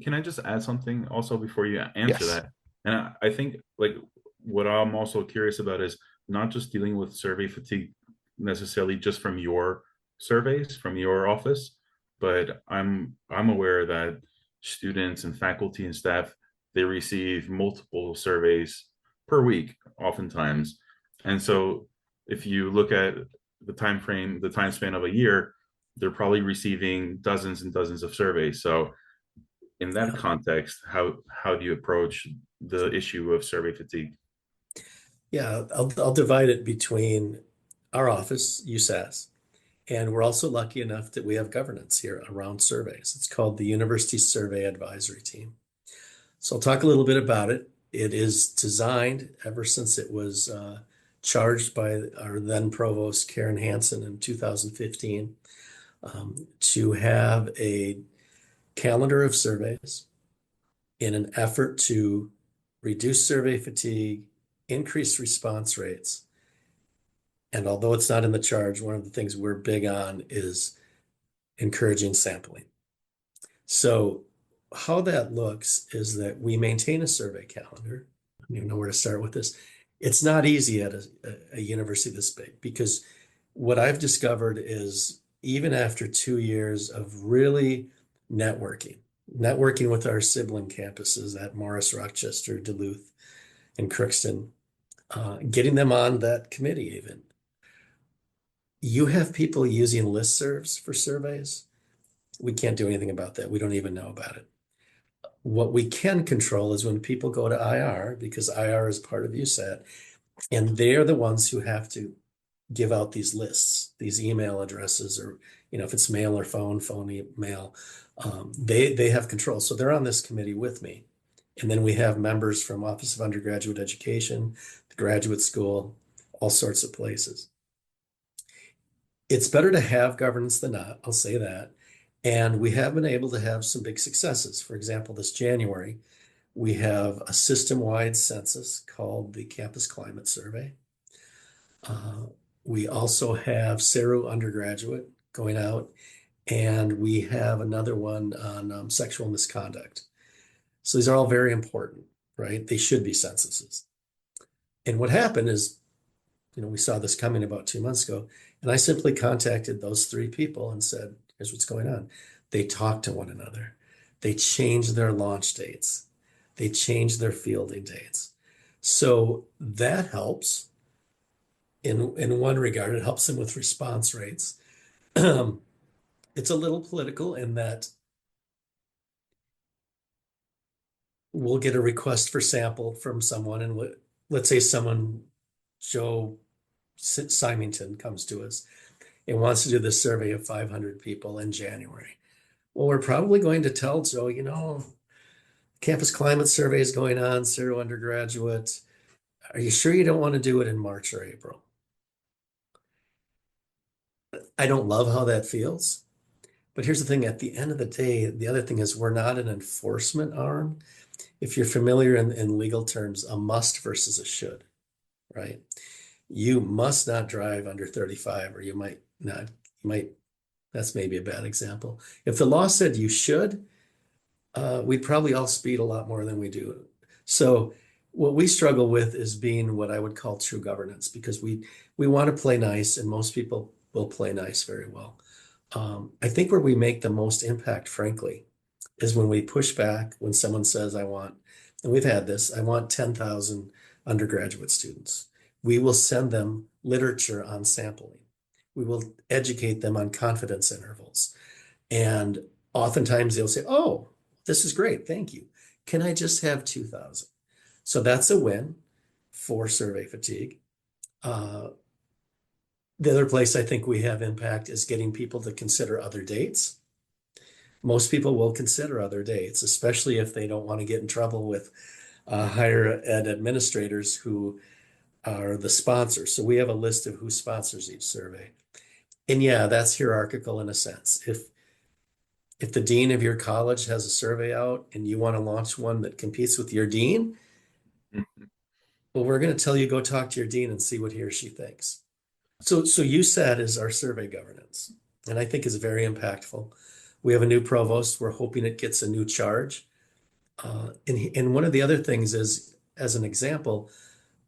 Can I just add something also before you answer Yes. that? And I think like what I'm also curious about is not just dealing with survey fatigue necessarily just from your surveys from your office, but I'm aware that students and faculty and staff, they receive multiple surveys per week oftentimes. And so if you look at the time span of a year, they're probably receiving dozens and dozens of surveys. So in that Yeah. context, how do you approach the issue of survey fatigue? Yeah, I'll divide it between our office, USAS, and we're also lucky enough that we have governance here around surveys. It's called the University Survey Advisory Team. So I'll talk a little bit about it. It is designed ever since it was charged by our then provost, Karen Hansen, in 2015, to have a calendar of surveys in an effort to reduce survey fatigue, increase response rates. And although it's not in the charge, one of the things we're big on is encouraging sampling. So how that looks is that we maintain a survey calendar. I don't even know where to start with this. It's not easy at a university this big because what I've discovered is even after 2 years of really networking with our sibling campuses at Morris, Rochester, Duluth, and Crookston, getting them on that committee even. You have people using listservs for surveys. We can't do anything about that. We don't even know about it. What we can control is when people go to IR, because IR is part of USAT, and they're the ones who have to give out these lists, these email addresses, or if it's mail or phone, email, they have control. So they're on this committee with me. And then we have members from Office of Undergraduate Education, the graduate school, all sorts of places. It's better to have governance than not, I'll say that. And we have been able to have some big successes. For example, this January, we have a system-wide census called the Campus Climate Survey. We also have CERU undergraduate going out, and we have another one on sexual misconduct. So these are all very important, right? They should be censuses. And what happened is, we saw this coming about 2 months ago, and I simply contacted those 3 people and said, here's what's going on. They talked to one another. They changed their launch dates. They changed their fielding dates. So that helps. In one regard, it helps them with response rates. It's a little political in that we'll get a request for sample from someone, and let's say someone, Joe Symington, comes to us and wants to do this survey of 500 people in January. Well, we're probably going to tell Joe, campus climate survey is going on, CERU undergraduate. Are you sure you don't want to do it in March or April? I don't love how that feels. But here's the thing, at the end of the day, the other thing is we're not an enforcement arm. If you're familiar in legal terms, a must versus a should, right? You must not drive under 35, or you might not, that's maybe a bad example. If the law said you should, we'd probably all speed a lot more than we do. So what we struggle with is being what I would call true governance, because we want to play nice, and most people will play nice very well. I think where we make the most impact, frankly, is when we push back, when someone says, and we've had this, I want 10,000 undergraduate students. We will send them literature on sampling. We will educate them on confidence intervals. And oftentimes they'll say, oh, this is great, thank you. Can I just have 2,000? So that's a win for survey fatigue. The other place I think we have impact is getting people to consider other dates. Most people will consider other dates, especially if they don't want to get in trouble with higher ed administrators who are the sponsors. So we have a list of who sponsors each survey. And yeah, that's hierarchical in a sense. If the dean of your college has a survey out and you want to launch one that competes with your dean, well, we're going to tell you go talk to your dean and see what he or she thinks. So USAT is our survey governance, and I think is very impactful. We have a new provost. We're hoping it gets a new charge. And one of the other things is, as an example,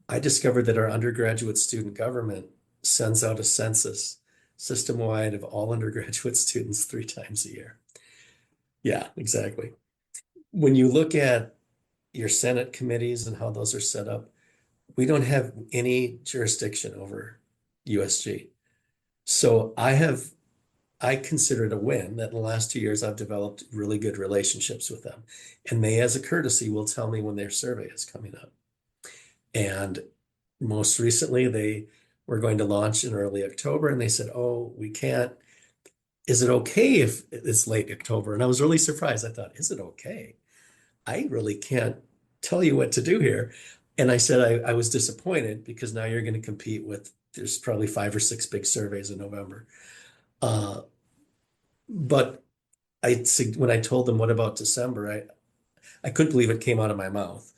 I discovered that our undergraduate student government sends out a census system-wide of all undergraduate students 3 times a year. Yeah, exactly. When you look at your Senate committees and how those are set up, we don't have any jurisdiction over USG. So I consider it a win that in the last 2 years I've developed really good relationships with them. And they, as a courtesy, will tell me when their survey is coming up. And most recently, they were going to launch in early October, and they said, oh, we can't. Is it okay if it's late October? And I was really surprised. I thought, is it okay? I really can't tell you what to do here. And I said, I was disappointed because now you're going to compete with, there's probably 5 or 6 big surveys in November. But when I told them, what about December? I couldn't believe it came out of my mouth,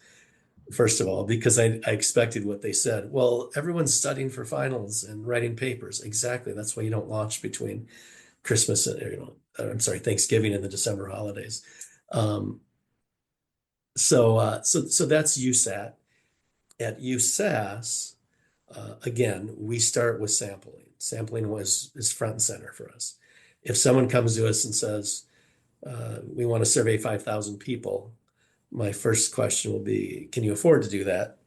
first of all, because I expected what they said. Well, everyone's studying for finals and writing papers. Exactly. That's why you don't launch between Christmas and, Thanksgiving and the December holidays. So that's USAT. At USAS, again, we start with sampling. Sampling is front and center for us. If someone comes to us and says, we want to survey 5,000 people, my first question will be, can you afford to do that?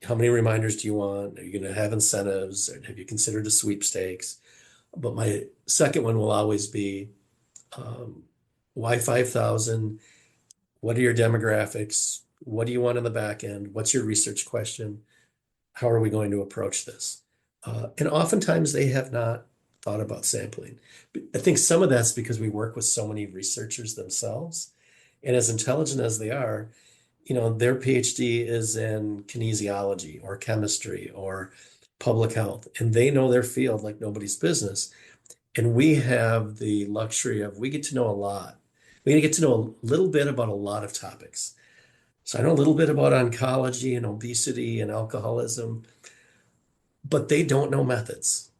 How many reminders do you want? Are you going to have incentives? Or have you considered a sweepstakes? But my second one will always be um, why 5,000? What are your demographics? What do you want on the back end? What's your research question? How are we going to approach this? And oftentimes they have not thought about sampling. But I think some of that's because we work with so many researchers themselves. And as intelligent as they are, their PhD is in kinesiology or chemistry or public health, and they know their field like nobody's business. And we have the luxury of we get to know a lot. We get to know a little bit about a lot of topics. So I know a little bit about oncology and obesity and alcoholism, but they don't know methods,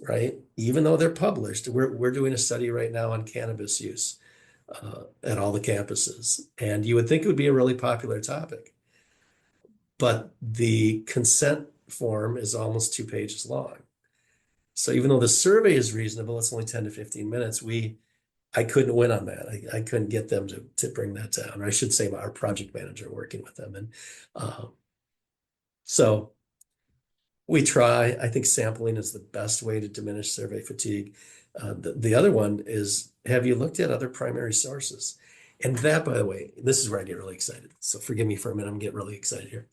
right? Even though they're published, we're doing a study right now on cannabis use at all the campuses, and you would think it would be a really popular topic, but the consent form is almost 2 pages long. So even though the survey is reasonable, it's only 10 to 15 minutes. I couldn't win on that. I couldn't get them to bring that down, or I should say our project manager working with them. And so we try. I think sampling is the best way to diminish survey fatigue. The other one is, have you looked at other primary sources? And that, by the way, this is where I get really excited. So forgive me for a minute, I'm getting really excited here.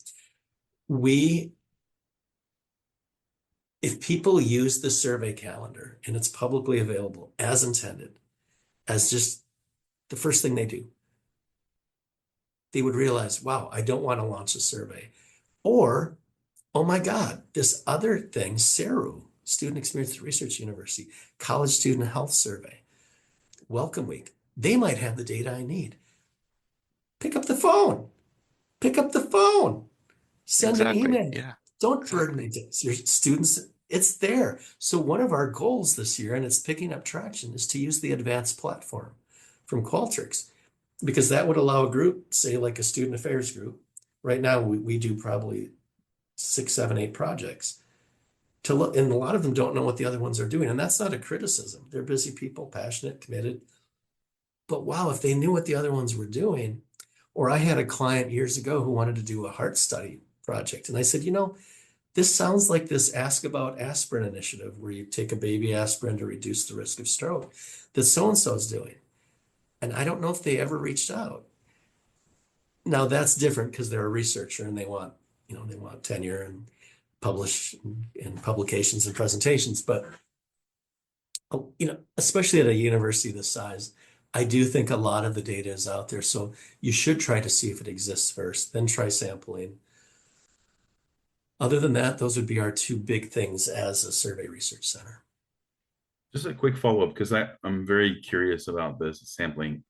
If people use the survey calendar and it's publicly available as intended, as just the first thing they do, they would realize, wow, I don't want to launch a survey. Or, oh my God, this other thing, SERU, Student Experience Research University, College Student Health Survey, Welcome Week, they might have the data I need. Pick up the phone. Pick up the phone. Send an Exactly. email. Yeah. Don't Exactly. burden your students. It's there. So one of our goals this year, and it's picking up traction, is to use the advanced platform from Qualtrics, because that would allow a group, say like a student affairs group. Right now, we do probably 6, 7, 8 projects to look, and a lot of them don't know what the other ones are doing. And that's not a criticism. They're busy people, passionate, committed. But wow, if they knew what the other ones were doing, or I had a client years ago who wanted to do a heart study project. And I said, this sounds like this Ask About Aspirin initiative where you take a baby aspirin to reduce the risk of stroke that so-and-so is doing. And I don't know if they ever reached out. Now that's different because they're a researcher and they want tenure and publish in publications and presentations. But, especially at a university this size, I do think a lot of the data is out there. So you should try to see if it exists first, then try sampling. Other than that, those would be our 2 big things as a survey research center. Just a quick follow-up, because I'm very curious about this sampling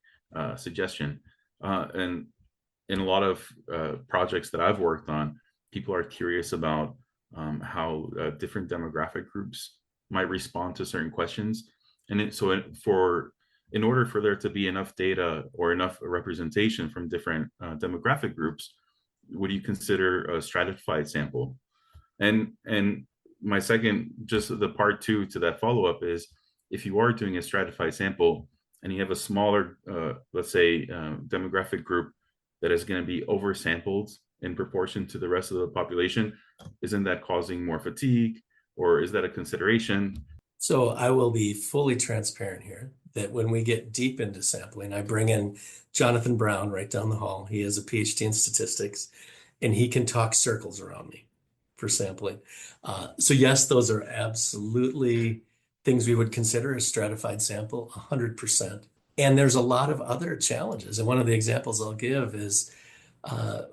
suggestion. And in a lot of projects that I've worked on, people are curious about how different demographic groups might respond to certain questions. And in order for there to be enough data or enough representation from different demographic groups, would you consider a stratified sample? And my second, just the part 2 to that follow-up is, if you are doing a stratified sample and you have a smaller, let's say, demographic group that is going to be oversampled in proportion to the rest of the population, isn't that causing more fatigue, or is that a consideration? So I will be fully transparent here that when we get deep into sampling, I bring in Jonathan Brown right down the hall. He has a PhD in statistics, and he can talk circles around me for sampling. So yes, those are absolutely things we would consider a stratified sample, 100%. And there's a lot of other challenges. And one of the examples I'll give is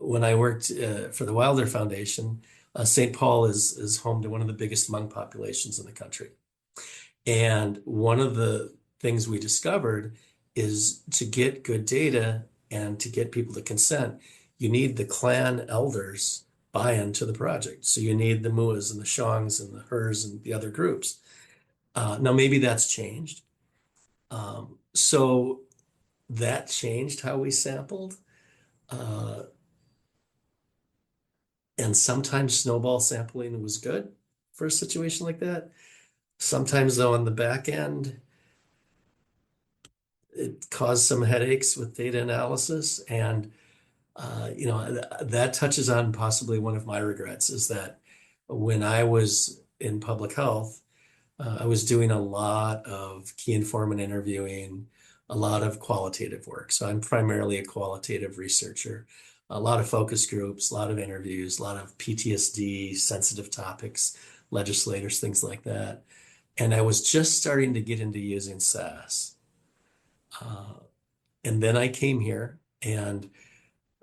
when I worked for the Wilder Foundation, St. Paul is home to one of the biggest Hmong populations in the country. And one of the things we discovered is to get good data and to get people to consent, you need the clan elders buy-in to the project. So you need the Muas and the Shongs and the Hers and the other groups. Now maybe that's changed. So that changed how we sampled. And sometimes snowball sampling was good for a situation like that. Sometimes though, on the back end, it caused some headaches with data analysis. And That touches on possibly one of my regrets is that when I was in public health, I was doing a lot of key informant interviewing, a lot of qualitative work. So I'm primarily a qualitative researcher, a lot of focus groups, a lot of interviews, a lot of PTSD, sensitive topics, legislators, things like that. And I was just starting to get into using SAS. Uh, and then I came here and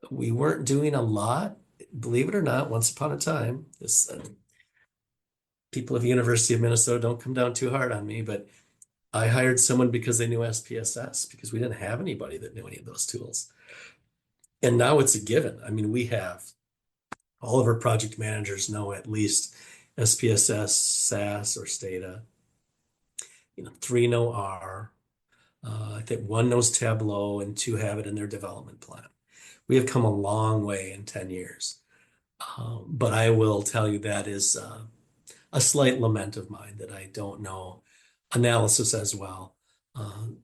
we weren't doing a lot. Believe it or not, once upon a time, people of University of Minnesota don't come down too hard on me, but I hired someone because they knew SPSS because we didn't have anybody that knew any of those tools. And now it's a given. I mean, we have all of our project managers know at least SPSS, SAS, or Stata. Three know R. I think one knows Tableau and two have it in their development plan. We have come a long way in 10 years. But I will tell you that is a slight lament of mine that I don't know analysis as well.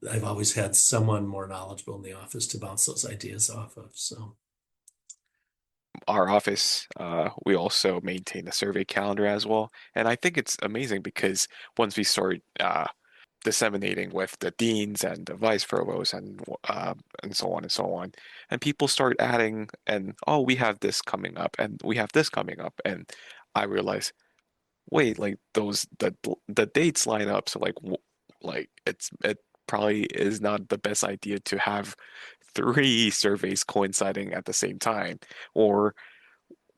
I've always had someone more knowledgeable in the office to bounce those ideas off of. So, Our office, we also maintain a survey calendar as well. And I think it's amazing because once we start disseminating with the deans and the vice provosts and so on and so on, and people start adding and oh, we have this coming up and we have this coming up, and I realize, wait, like the dates line up, so like it probably is not the best idea to have three surveys coinciding at the same time, or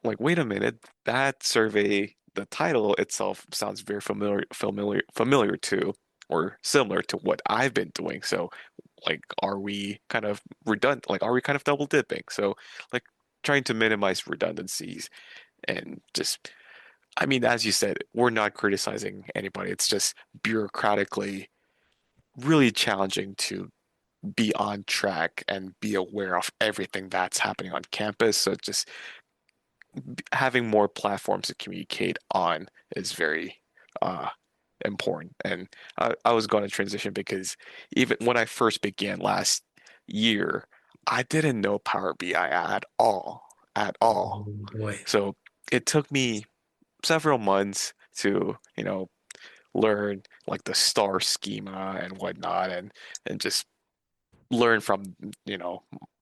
like, wait a minute, that survey, the title itself sounds very familiar to or similar to what I've been doing. So, like, are we kind of redundant? Like, are we kind of double dipping? So, like, trying to minimize redundancies and just, I mean, as you said, we're not criticizing anybody. It's just bureaucratically really challenging to be on track and be aware of everything that's happening on campus. So just having more platforms to communicate on is very uh, important. And I was going to transition because even when I first began last year, I didn't know Power BI at all. oh boy. So it took me several months to, learn like the star schema and whatnot, and just learn from,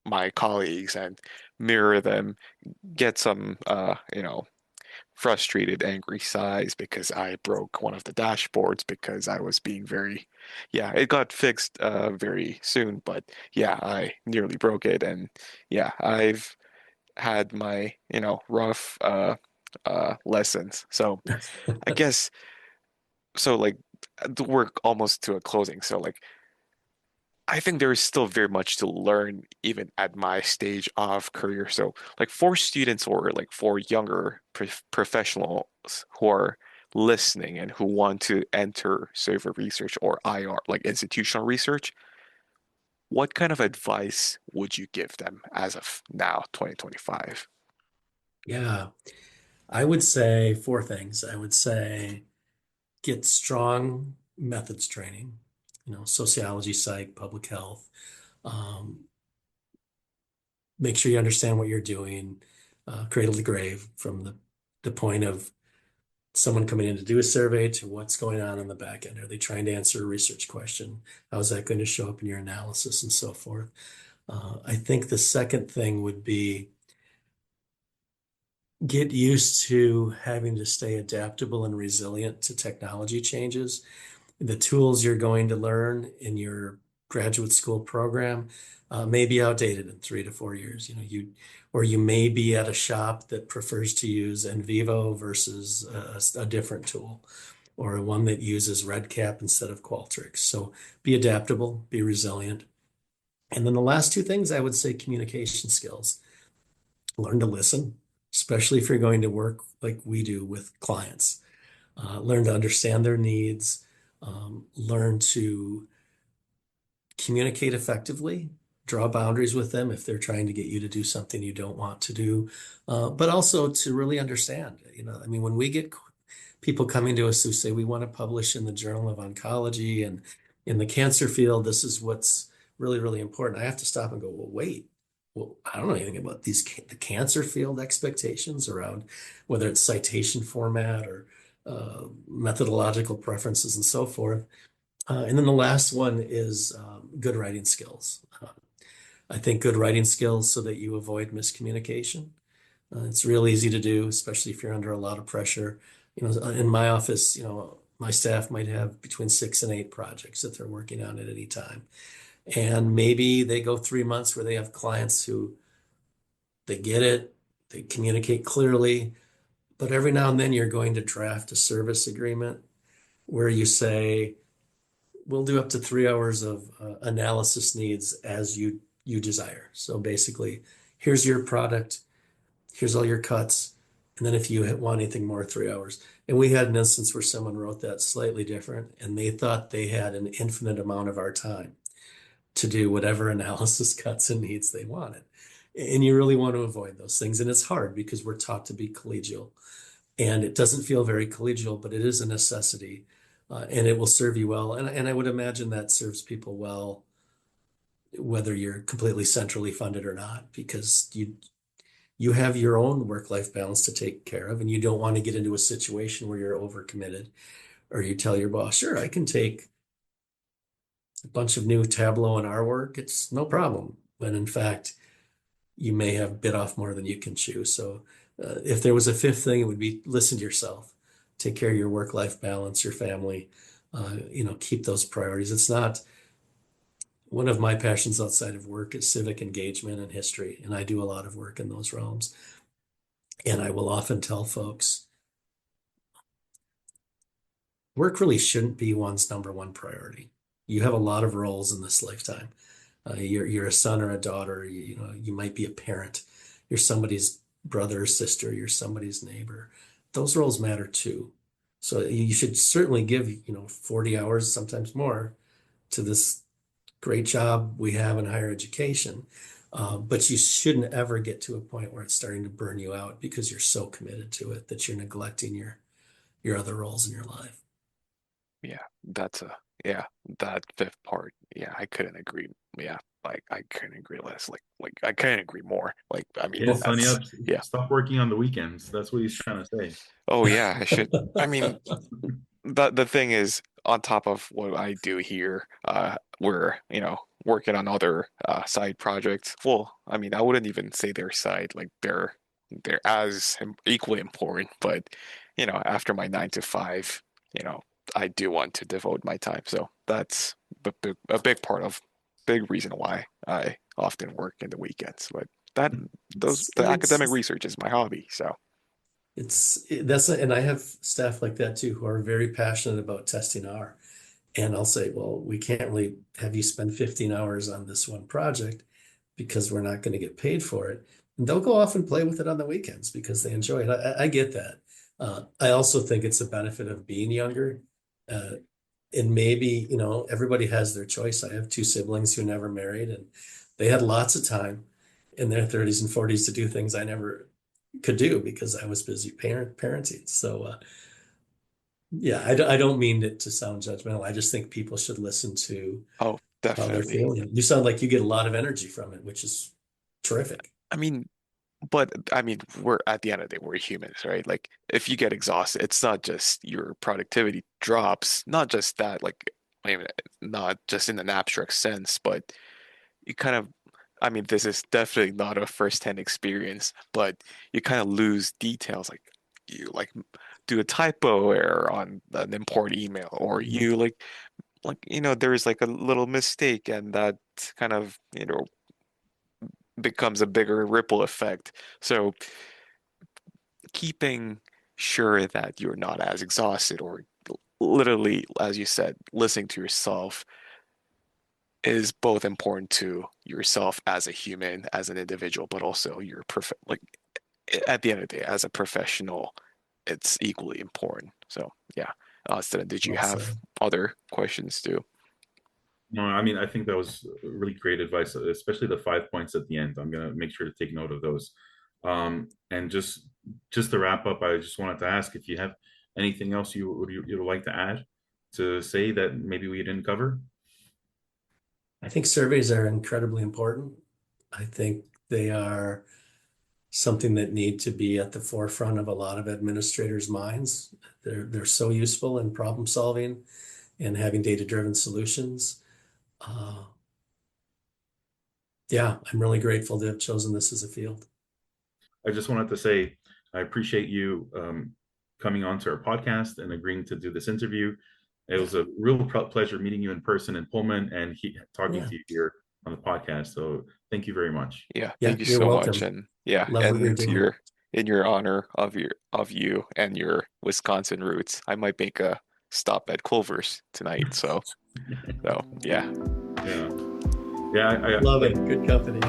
my colleagues and mirror them, get some, frustrated, angry sighs because I broke one of the dashboards because I was being very, yeah, it got fixed very soon, but yeah, I nearly broke it, and yeah, I've had my, rough lessons. So I guess so like the work almost to a closing. So like I think there is still very much to learn even at my stage of career. So, like for students or like for younger professionals who are listening and who want to enter survey research or IR, like institutional research, what kind of advice would you give them as of now, 2025? Yeah, I would say four things. I would say get strong methods training, sociology, psych, public health. Um, Make sure you understand what you're doing, cradle to grave, from the point of someone coming in to do a survey to what's going on the back end. Are they trying to answer a research question? How is that going to show up in your analysis and so forth? I think the second thing would be get used to having to stay adaptable and resilient to technology changes. The tools you're going to learn in your graduate school program may be outdated in 3 to 4 years. Or you may be at a shop that prefers to use NVivo versus a different tool, or one that uses RedCap instead of Qualtrics. So be adaptable, be resilient. And then the last two things I would say communication skills. Learn to listen, especially if you're going to work like we do with clients. Learn to understand their needs, learn to communicate effectively, draw boundaries with them if they're trying to get you to do something you don't want to do, but also to really understand. I mean, when we get people coming to us who say we want to publish in the Journal of Oncology and in the cancer field, this is what's really, really important. I have to stop and go, well, wait. well, I don't know anything about the cancer field expectations around whether it's citation format or methodological preferences and so forth. And then the last one is good writing skills. I think good writing skills so that you avoid miscommunication. It's real easy to do, especially if you're under a lot of pressure. In my office, my staff might have between 6 and 8 projects that they're working on at any time. And maybe they go 3 months where they have clients who they get it, they communicate clearly, but every now and then you're going to draft a service agreement where you say, we'll do up to 3 hours of analysis needs as you desire. So basically, here's your product, here's all your cuts, and then if you want anything more, 3 hours. And we had an instance where someone wrote that slightly different, and they thought they had an infinite amount of our time to do whatever analysis cuts and needs they wanted. And you really want to avoid those things. And it's hard because we're taught to be collegial. And it doesn't feel very collegial, but it is a necessity. And it will serve you well. And I would imagine that serves people well, whether you're completely centrally funded or not, because you have your own work-life balance to take care of, and you don't want to get into a situation where you're overcommitted, or you tell your boss, sure, I can take a bunch of new Tableau in our work, it's no problem. When in fact, you may have bit off more than you can chew. So if there was a fifth thing, it would be listen to yourself, take care of your work-life balance, your family, keep those priorities. It's not one of my passions outside of work is civic engagement and history, and I do a lot of work in those realms. And I will often tell folks, work really shouldn't be one's number one priority. You have a lot of roles in this lifetime. You're a son or a daughter. You might be a parent. You're somebody's brother or sister. You're somebody's neighbor. Those roles matter too. So you should certainly give 40 hours, sometimes more, to this great job we have in higher education. But you shouldn't ever get to a point where it's starting to burn you out because you're so committed to it that you're neglecting your other roles in your life. Yeah, yeah, that fifth part. Yeah, I couldn't agree. Yeah, like I couldn't agree less. Like I couldn't agree more. Like I mean, Yeah, Sonny, that's yeah. stop working on the weekends. That's what he's trying to say. Oh yeah, I should. I mean, the thing is, on top of what I do here, we're working on other side projects. Well, I mean, I wouldn't even say they're side. Like they're as equally important. But after my 9 to 5, you know, I do want to devote my time. So that's a big part of big reason why I often work in the weekends. But that those It's, the it's, academic research is my hobby. So and I have staff like that too who are very passionate about testing R. And I'll say, well, we can't really have you spend 15 hours on this one project because we're not going to get paid for it. And they'll go off and play with it on the weekends because they enjoy it. I get that. I also think it's a benefit of being younger. Uh, and maybe, everybody has their choice. I have 2 siblings who never married, and they had lots of time in their 30s and 40s to do things I never could do because I was busy parenting. So, yeah, I don't mean it to sound judgmental. I just think people should listen to oh, how they're definitely. feeling. You sound like you get a lot of energy from it, which is terrific. I mean, but I mean, we're at the end of the day, we're humans, right? Like, if you get exhausted, it's not just your productivity drops, not just that, like, I mean, not just in an abstract sense, but you kind of, I mean, this is definitely not a first-hand experience, but you kind of lose details, like you like do a typo error on an import email, or Mhm. you there's like a little mistake, and that kind of becomes a bigger ripple effect. So keeping sure that you're not as exhausted or literally, as you said, listening to yourself is both important to yourself as a human, as an individual, but also your like at the end of the day, as a professional, it's equally important. So yeah. Austin, did you Well have said. other questions too? No, I mean, I think that was really great advice, especially the 5 points at the end. I'm gonna make sure to take note of those. And just to wrap up, I just wanted to ask if you have anything else you'd like to add to say that maybe we didn't cover. I think surveys are incredibly important. I think They are something that need to be at the forefront of a lot of administrators' minds. They're so useful in problem solving and having data-driven solutions. Yeah, I'm really grateful to have chosen this as a field. I just wanted to say I appreciate you coming on to our podcast and agreeing to do this interview. It was a real pleasure meeting you in person in Pullman and talking to you here on the podcast. So thank you very much. Yeah, Yeah, thank you you're so welcome. much. And yeah, Love what you're and to doing. in your honor of you and your Wisconsin roots, I might make a stop at Culver's tonight. So yeah. I Love it. Good company.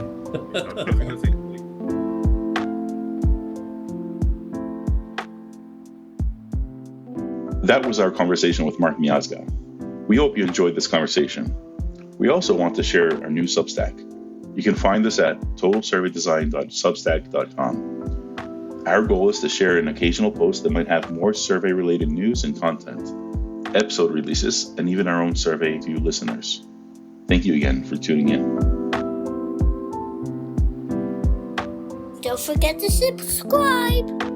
That was our conversation with Mark Miazga. We hope you enjoyed this conversation. We also want to share our new Substack. You can find us at totalsurveydesign.substack.com. Our goal is to share an occasional post that might have more survey-related news and content, episode releases, and even our own survey to you listeners. Thank you again for tuning in. Don't forget to subscribe.